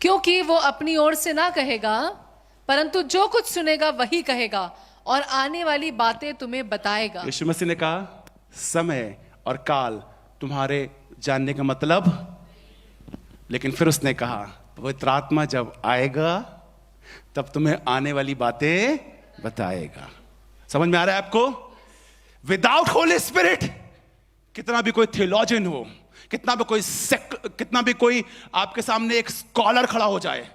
क्योंकि वो अपनी ओर से ना कहेगा, परंतु जो कुछ सुनेगा वही कहेगा और आने वाली बातें तुम्हें बताएगा। यीशु मसीह ने कहा समय और काल तुम्हारे जानने का मतलब, लेकिन फिर उसने कहा पवित्र आत्मा जब आएगा तब तुम्हें आने वाली बातें बताएगा। समझ में आ रहा है आपको? विदाउट होली स्पिरिट, कितना भी कोई थियोलॉजियन हो, कितना भी कोई आपके सामने एक स्कॉलर खड़ा हो जाए,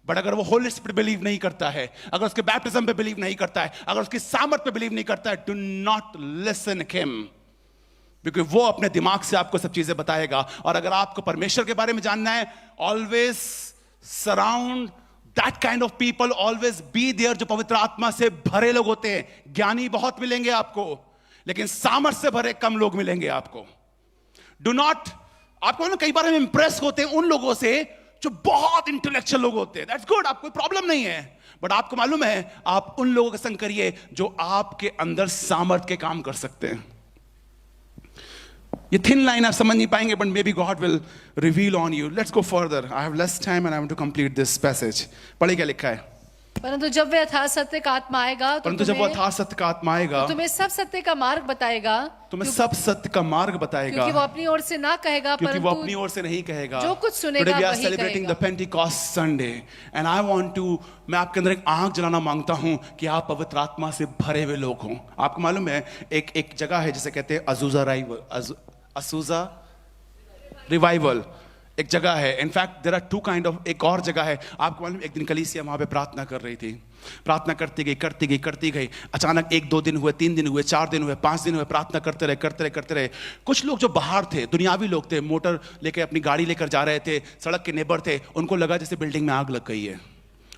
बट अगर वो होली स्पिरिट बिलीव नहीं करता है, अगर उसके बैप्टिज्म पे बिलीव नहीं करता है, अगर उसकी सामर्थ पे बिलीव नहीं करता है, डू नॉट लिसन हिम, क्योंकि वो अपने दिमाग से आपको सब चीजें बताएगा। और अगर आपको परमेश्वर के बारे में जानना है, always surround that kind of people, always be there, जो पवित्र आत्मा से भरे लोग होते हैं। ज्ञानी बहुत मिलेंगे आपको, लेकिन सामर्थ से भरे कम लोग मिलेंगे आपको। डू नॉट, आपको ना कई बार हम इंप्रेस होते हैं उन लोगों से जो बहुत इंटेलेक्चुअल लोग होते हैं। दैट्स गुड, आपको प्रॉब्लम नहीं है, बट आपको मालूम है आप उन लोगों के संग करिए जो आपके अंदर सामर्थ के काम कर सकते हैं। ये थिन लाइन आप समझ नहीं पाएंगे, but may be God will reveal on you. Let's go further, I have less time and I want to complete this passage. पढ़िए क्या लिखा है? परंतु जब वह अर्थात सत्य का आत्मा आएगा, परंतु जब वो अर्थात सत्य का आत्मा आएगा, तुम्हें सब सत्य का मार्ग बताएगा, तुम्हें सब सत्य का मार्ग बताएगा, क्योंकि वो अपनी ओर से ना कहेगा, क्योंकि वो अपनी ओर से नहीं कहेगा, जो कुछ सुनेगा Today we are वही celebrating कहेगा। the Pentecost Sunday and I want to, मैं आपके अंदर एक आंख जलाना मांगता हूं कि आप पवित्र आत्मा से भरे हुए लोग हों। आपको मालूम है एक जगह है जिसे कहते हैं असूजा रिवाइवल, एक जगह है। In fact there are two kind of, एक और जगह है। आपको मालूम, एक दिन कलीसिया वहां पे प्रार्थना कर रही थी, प्रार्थना करती गई। अचानक 1-2 दिन हुए, 3 दिन हुए, 4 दिन हुए, 5 दिन हुए, प्रार्थना करते रहे। कुछ लोग जो बाहर थे, दुनियावी लोग थे, मोटर लेके अपनी गाड़ी लेकर जा रहे थे, सड़क के नेबर थे, उनको लगा जैसे बिल्डिंग में आग लग गई है।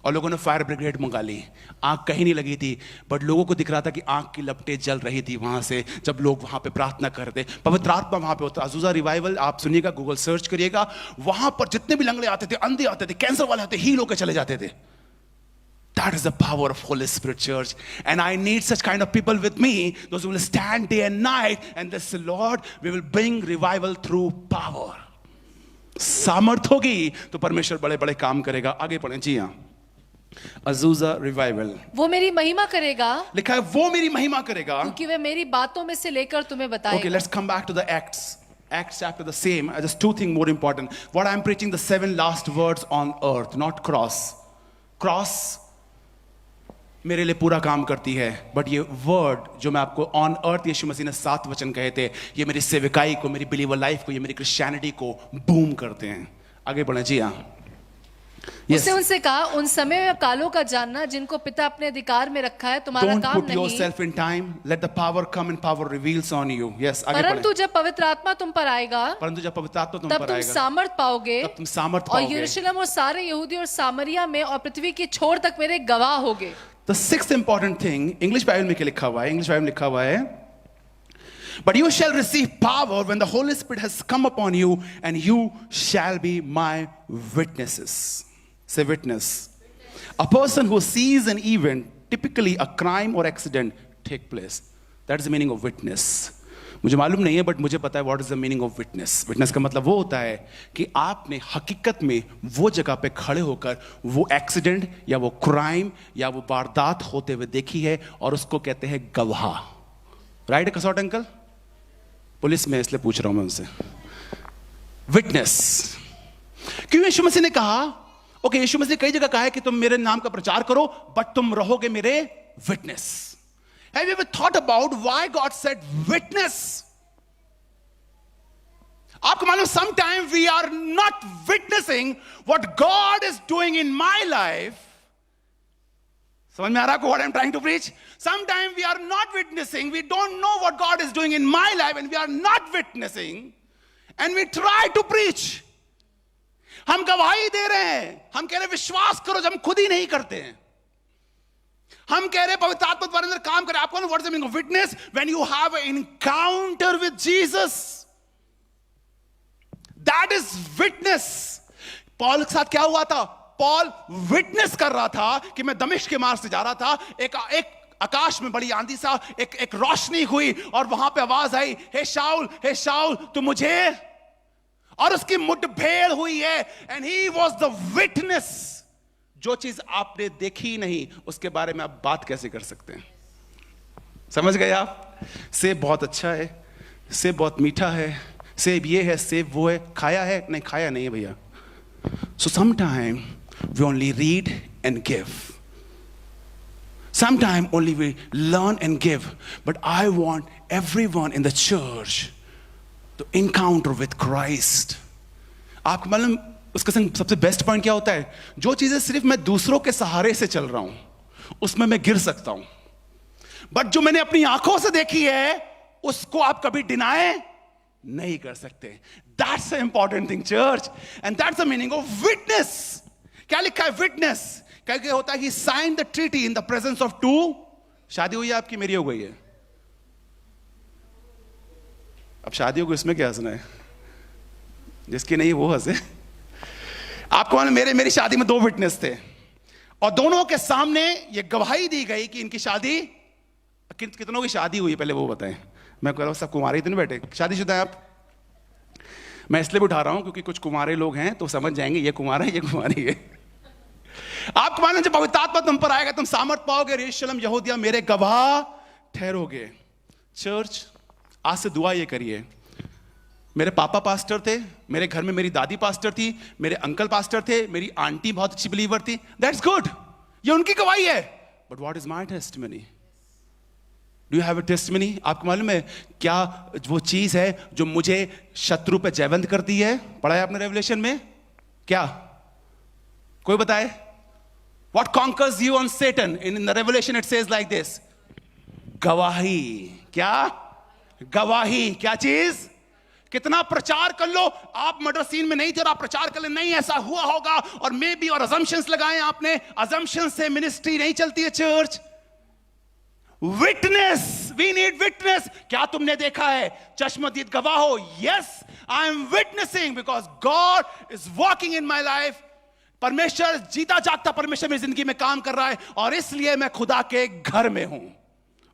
और लोगों ने फायर ब्रिगेड मंगा ली, आंख कहीं नहीं लगी थी, बट लोगों को दिख रहा था कि आंख की लपटें जल रही थी वहां से, जब लोग वहां पे प्रार्थना करते। पवित्र आत्मा वहां पे होता। अज़ूज़ा रिवाइवल आप सुनिएगा, गूगल सर्च करिएगा, वहां पर जितने भी लंगड़े आते थे, अंधे आते थे, कैंसर वाले आते, हील होकर चले जाते थे। That is the power of Holy Spirit, church. And I need such kind of people with me, those who will stand day and night and they say, Lord, we will bring revival through power. सामर्थ होगी तो परमेश्वर बड़े बड़े काम करेगा। आगे पढ़ें। जी हाँ, अज़ूज़ा रिवाइवल। वो मेरी महिमा करेगा, लिखा है वो मेरी महिमा करेगा, क्योंकि वे मेरी बातों में से लेकर तुम्हें बताएगा। Okay, let's come back to the Acts. Acts chapter the same. Just two things more important. What I'm preaching, the 7 last words on earth, not cross. Cross मेरे लिए पूरा काम करती है, बट ये वर्ड जो मैं आपको ऑन अर्थ यीशु मसीह ने 7 वचन कहे थे, ये मेरी सेविकाई को, मेरी बिलीवर लाइफ को, ये मेरी क्रिश्चियनिटी को बूम करते हैं। आगे बढ़े। जी हाँ, उसने उनसे कहा, उन समय और कालों का जानना जिनको पिता अपने अधिकार में रखा है तुम्हारा Don't काम put नहीं, yourself in time. Let the power come and power reveals on you. Yes, आगे परंतु बढ़े। जब पवित्र आत्मा तुम पर आएगा, परंतु जब पवित्र आत्मा तुम तब पर तुम आएगा, सामर्थ पाओगे, तब तुम सामर्थ और पाओगे। यरूशलेम और सारे यहूदी और सामरिया में और पृथ्वी की छोर तक मेरे गवाह होगे। The sixth important thing, English Bible में क्या लिखा हुआ है? इंग्लिश बाइबल में लिखा हुआ है, but you shall receive power when the Holy Spirit has come upon you, and you shall be my witnesses. Say witness. A person who sees an event, typically a crime or accident, take place. That is the meaning of witness. मुझे मालूम नहीं है, but मुझे पता है what is the meaning of witness. Witness का मतलब वो होता है कि आपने हकीकत में वो जगह पे खड़े होकर वो एक्सीडेंट या वो क्राइम या वो वारदात होते हुए देखी है, और उसको कहते हैं गवाह। Right कसौट uncle? पुलिस में इसलिए पूछ रहा हूं मैं उनसे। विटनेस। क्यों यीशु मसीह ने कहा, ओके, यीशु मसीह ने कई जगह कहा है कि तुम मेरे नाम का प्रचार करो, बट तुम रहोगे मेरे witness. Have you ever thought about why God said witness? आपको मालूम, sometimes we are not witnessing what God is doing in my life. समझ में आ रहा है what I'm trying to preach? Sometimes we are not witnessing. We don't know what God is doing in my life, and we are not witnessing. And we try to preach. हम गवाही दे रहे हैं, हम कह रहे विश्वास करो, जब हम खुद ही नहीं करते हैं। हम कह रहे पवित्र आत्मा तुम्हारे अंदर काम करे। आपको what is the meaning of witness? When you have an encounter with Jesus, that is witness. Paul के साथ क्या हुआ था? पॉल विटनेस कर रहा था कि मैं दमिश्क के मार्ग से जा रहा था, एक आकाश में बड़ी आंधी सा एक रोशनी हुई, और वहां पे आवाज आई, हे शाऊल तू मुझे, और उसकी मुठभेड़ हुई है। And he was the witness. जो चीज आपने देखी ही नहीं, उसके बारे में आप बात कैसे कर सकते हैं? समझ गए आप? सेब बहुत अच्छा है, सेब बहुत मीठा है, सेब ये है, सेब वो है। खाया है? नहीं, खाया नहीं है भैया। So sometime we only read and give, sometime only we learn and give, but I want everyone in the church to encounter with Christ. आपको मालूम उसका सबसे बेस्ट पॉइंट क्या होता है? जो चीजें सिर्फ मैं दूसरों के सहारे से चल रहा हूं, उसमें मैं गिर सकता हूं, बट जो मैंने अपनी आंखों से देखी है, उसको आप कभी डिनाई नहीं कर सकते। That's the important thing church, and that's the meaning of witness. क्या लिखा है? विटनेस क्या होता है? He sign the treaty in the presence of two. शादी हुई है आपकी? मेरी हो गई है। अब शादी हो गई, इसमें क्या हंसना है? जिसकी नहीं वो हंसे। आपको मालूम, मेरी शादी में 2 विटनेस थे, और दोनों के सामने ये गवाही दी गई कि इनकी शादी, कितनों की शादी हुई पहले वो बताएं। मैं कह रहा हूं सब कुमारे इतने बैठे, शादीशुदा है आप? मैं इसलिए भी उठा रहा हूं क्योंकि कुछ कुमारे लोग हैं तो समझ जाएंगे ये कुमार है, ये कुमारी है। आपको मालूम, जब पवित्र आत्मा तुम पर आएगा, तुम सामर्थ पाओगे, यरूशलेम यहूदिया मेरे गवाह ठहरोगे। चर्च, आज से दुआ ये करिए, मेरे पापा पास्टर थे, मेरे घर में मेरी दादी पास्टर थी, मेरे अंकल पास्टर थे, मेरी आंटी बहुत अच्छी बिलीवर थी, दैट्स गुड, ये उनकी गवाही है। But what is my testimony? Do you have a testimony? आपको मालूम है क्या वो चीज है जो मुझे शत्रु पे जयवंत करती है? पढ़ा है आपने रेवलेशन में? क्या कोई बताए? What conquers you on Satan? In the Revelation it says like this, गवाही। क्या? गवाही। क्या चीज? कितना प्रचार कर लो, आप मर्डर सीन में नहीं थे और आप प्रचार कर ले नहीं ऐसा हुआ होगा और मे बी और अजम्पशंस लगाए आपने, अजम्पशंस से मिनिस्ट्री नहीं चलती है church. Witness, we need witness. क्या तुमने देखा है? चश्मदीद गवाह हो। Yes, I am witnessing because God is walking in my life. परमेश्वर जीता जागता परमेश्वर मेरी जिंदगी में काम कर रहा है और इसलिए मैं खुदा के घर में हूं।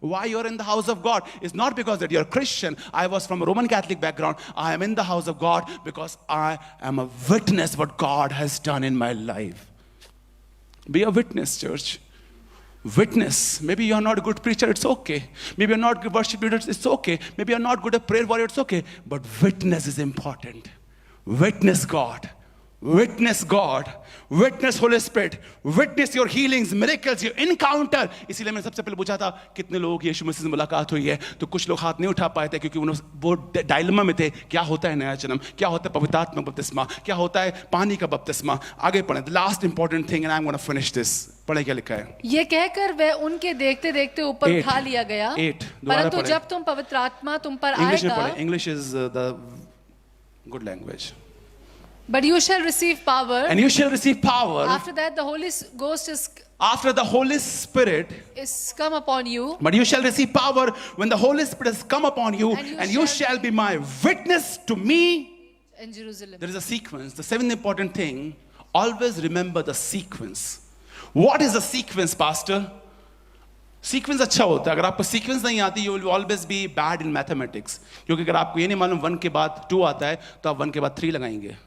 Why you're in the house of God is not because that you're a Christian. I was from a Roman Catholic background. I am in the house of God because I am a witness what God has done in my life. Be a witness, church. Witness. Maybe you're not a good preacher, it's okay. Maybe you're not a good worship leader, it's okay. Maybe you're not good at prayer warrior, it's okay. But witness is important. Witness God. Witness God, witness Holy Spirit, witness your healings, miracles, your encounter. इसीलिए मैंने सबसे पहले पूछा था कितने लोगों की यीशु मसीह से मुलाकात हुई है, तो कुछ लोग हाथ नहीं उठा पाए थे क्योंकि वो डायलेमा में थे। क्या होता है नया जन्म, क्या होता है पवित्र आत्मा बपतिस्मा, क्या होता है पानी का बपतिस्मा। आगे पढ़ें, the last important thing and I'm going to finish this. पढ़े क्या लिखा है? ये कहकर वह उनके देखते देखते ऊपर उठा लिया गया। परंतु जब तुम पवित्र आत्मा तुम पर आएगा, English is the good language. But you shall receive power. And you shall receive power. After that, the Holy Ghost after the Holy Spirit is come upon you. But you shall receive power when the Holy Spirit has come upon you, and you shall be my witness to me in Jerusalem. There is a sequence. The seventh important thing, always remember the sequence. What is the sequence, Pastor? Sequence अच्छा होता है। अगर आपको sequence नहीं आती, you will always be bad in mathematics. क्योंकि अगर आपको ये नहीं मालूम 1 के बाद 2 आता है तो आप 1 के बाद 3 लगाएंगे।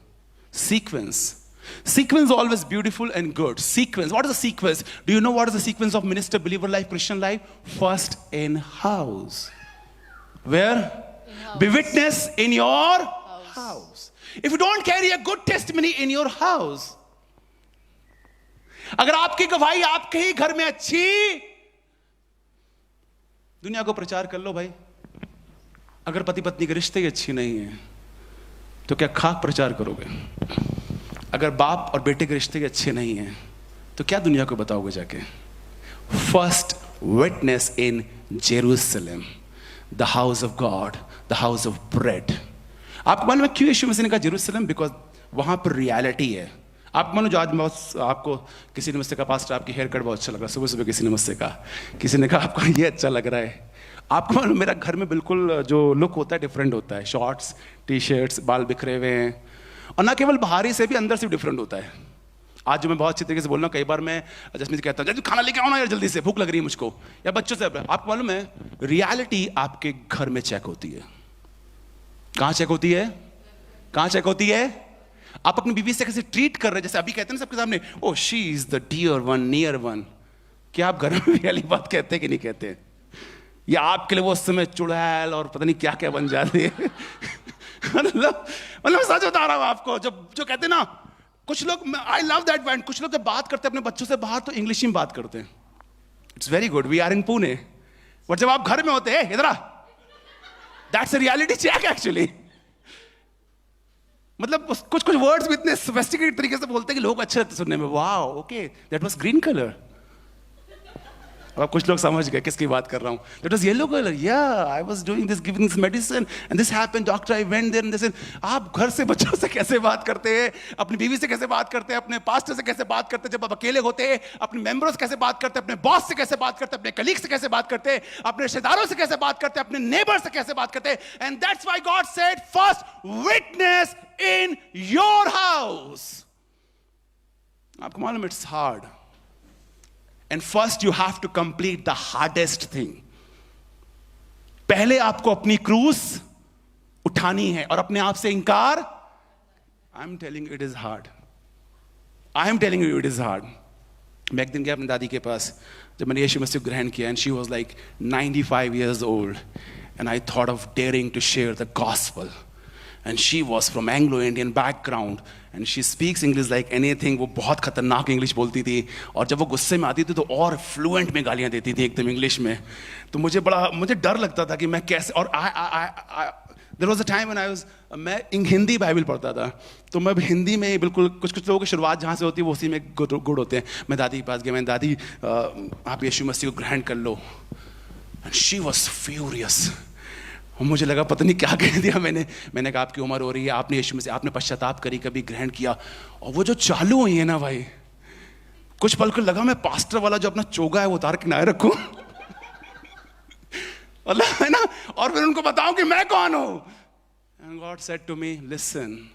Sequence. Sequence is always beautiful and good. Sequence. What is a sequence? Do you know what is the sequence of minister, believer life, Christian life? First in house. Where? In-house. Be witness in your house. If you don't carry a good testimony in your house, अगर आपकी गवाही आपके ही घर में अच्छी, दुनिया को प्रचार कर लो भाई। अगर पति पत्नी के रिश्ते ही अच्छी नहीं है तो क्या खाक प्रचार करोगे? अगर बाप और बेटे के रिश्ते अच्छे नहीं हैं तो क्या दुनिया को बताओगे जाके? First witness in Jerusalem, the house of God, the house of bread. आपको मालूम है क्यों यीशु मसीह ने कहा जेरूसलम? बिकॉज वहां पर रियलिटी है। आप मानो जो आज आपको किसी ने मुझसे कहा पास्टर आपकी हेयर कट बहुत अच्छा लगा, सुबह सुबह किसी ने मुझसे कहा, किसी ने कहा आपको ये अच्छा लग रहा है। आपको मालूम मेरा घर में बिल्कुल जो लुक होता है डिफरेंट होता है। शॉर्ट्स, टी शर्ट्स, बाल बिखरे हुए हैं, और ना केवल बाहरी से भी अंदर से भी डिफरेंट होता है। आज जो मैं बहुत अच्छी तरीके से बोल रहा हूँ, कई बार मैं जैसे कहता हूँ खाना लेके आओ ना यार जल्दी से, भूख लग रही है मुझको, या बच्चों से। आपको मालूम है रियलिटी आपके घर में चेक होती है। कहाँ चेक होती है? कहाँ चेक होती है? आप अपनी बीवी से कैसे ट्रीट कर रहे हैं। जैसे अभी कहते हैं ना सबके सामने, oh she is the dear one, near one. क्या आप घर में भी वाली बात कहते हैं कि नहीं कहते? या आपके लिए वो उस समय चुड़ैल और पता नहीं क्या क्या बन जाती है। मतलब सच बता रहा हूं आपको, जब जो कहते हैं ना कुछ लोग, आई लव दैट बैंड, कुछ लोग जब बात करते हैं अपने बच्चों से बाहर तो इंग्लिश में बात करते हैं। It's very good, we are in Pune. But जब आप घर में होते हैं, इधर आ, that's a reality check actually. मतलब कुछ कुछ वर्ड्स भी इतने सोफिस्टिकेटेड तरीके से बोलते हैं कि लोग अच्छे लगते सुनने में। Wow, okay, that was green colour. अब कुछ लोग समझ गए किसकी बात कर रहा हूं। दैट वाज येलो कलर, या I was doing this, giving this medicine and this happened, doctor I went there and this. आप घर से बच्चों से कैसे बात करते हैं, अपनी बीवी से कैसे बात करते हैं, अपने पास्टर से कैसे बात करते हैं जब आप अकेले होते हैं, अपने मेंबरों से कैसे बात करते हैं, अपने बॉस से कैसे बात करते हैं, अपने कलीग से कैसे बात करते हैं, अपने रिश्तेदारों से कैसे बात करते हैं, अपने नेबर से कैसे बात करते हैं। And that's why God said first witness in your house. आपको मालूम it's hard, and first you have to complete the hardest thing. पहले आपको अपनी क्रूस उठानी है और अपने आप से इंकार। I'm telling you it is hard. I am telling you it is hard. मैं एक दिन गया अपनी दादी के पास जब मैंने यीशु मसीह को ग्रहण किया, and she was like 95 years old, and I thought of daring to share the gospel. And she was from Anglo-Indian background, and she speaks English like anything. वो बहुत खतरनाक इंग्लिश बोलती थी, और जब वो गुस्से में आती थी तो और फ्लुएंट में गालियाँ देती थी एकदम इंग्लिश में। तो मुझे डर लगता था कि मैं कैसे। और there was a time when मैं हिंदी बाइबल पढ़ता था, तो मैं हिंदी में बिल्कुल कुछ लोगों की शुरुआत जहाँ से होती है वो उसी में गुड होते हैं। मैं दादी के पास गया, मैंने दादी आप यीशु मसीह को ग्रहण कर लो। And she was furious. और मुझे लगा पता नहीं क्या कह दिया मैंने कहा आपकी उम्र हो रही है, आपने यीशु में से आपने पश्चाताप करी, कभी ग्रहण किया। और वो जो चालू हुई है ना भाई, कुछ पल को लगा मैं पास्टर वाला जो अपना चोगा है वो उतार के ना रखूं है ना, और फिर उनको बताऊं कि मैं कौन हूं। And God said to me, listen,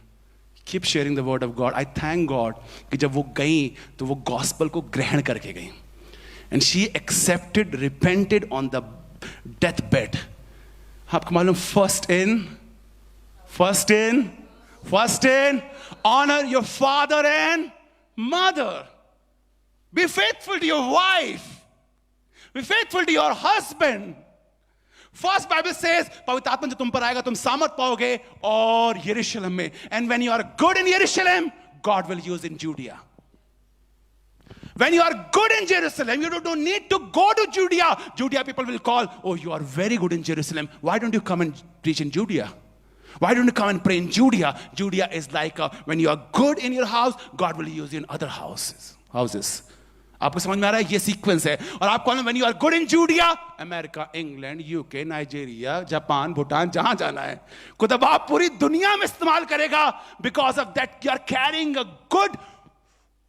keep sharing the word of God. I thank God कि जब वो गई तो वो गॉस्पल को ग्रहण करके गई। And she accepted, repented on the deathbed. आपको मालूम, first in, honor your father and mother. Be faithful to your wife. Be faithful to your husband. First Bible says, पवित्र आत्मा जब तुम पर आएगा तुम सामर्थ पाओगे और यरूशलेम में। And when you are good in Jerusalem, God will use in Judea. When you are good in Jerusalem, you don't need to go to Judea. Judea people will call, oh, you are very good in Jerusalem. Why don't you come and preach in Judea? Why don't you come and pray in Judea? Judea is like when you are good in your house, God will use you in other houses. आपको समझ में आ रहा है? ये sequence है। और आपको when you are good in Judea, America, England, UK, Nigeria, Japan, Bhutan, जहां जाना है खुदा बाप पूरी दुनिया में इस्तेमाल करेगा। Because of that you are carrying a good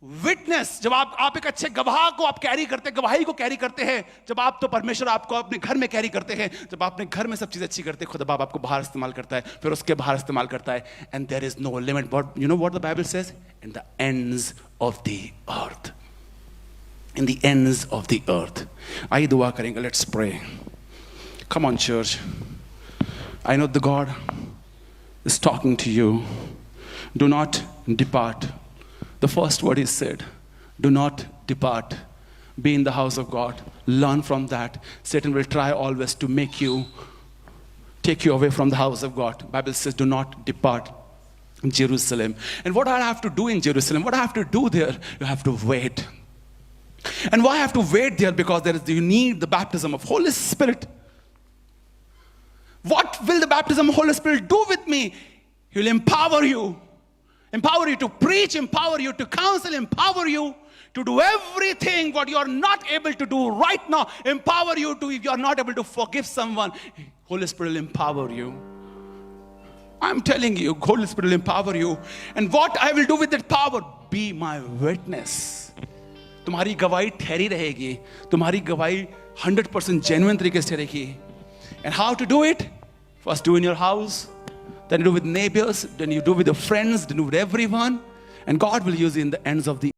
witness. जब आप एक अच्छे गवाह को आप कैरी करते हैं, गवाही को कैरी करते हैं, जब आप तो परमेश्वर आपको अपने घर में कैरी करते हैं, जब आप अपने घर में सब चीज अच्छी करते हैं, खुदा बाप आपको बाहर इस्तेमाल करता है, फिर उसके बाहर इस्तेमाल करता है। And there is no limit. But you know what the Bible says? In the ends of the earth. In the ends of the earth. आइए दुआ करेंगे. Let's pray. Come on, church. I know the God is talking to you. Do not depart. The first word he said, do not depart. Be in the house of God. Learn from that. Satan will try always to take you away from the house of God. Bible says, do not depart Jerusalem. And what I have to do in Jerusalem, what I have to do there, you have to wait. And why I have to wait there? Because you need the baptism of Holy Spirit. What will the baptism of Holy Spirit do with me? He will empower you to preach, empower you to counsel, empower you to do everything what you are not able to do right now. Empower you to, if you are not able to forgive someone, Holy Spirit will empower you. I'm telling you, Holy Spirit will empower you. And what I will do with that power? Be my witness. तुम्हारी गवाही ठहरी रहेगी, तुम्हारी गवाही 100% genuine तरीके से रहेगी। And how to do it? First do in your house, then you do with neighbors, then you do with your friends, then do with everyone, and God will use you in the ends of the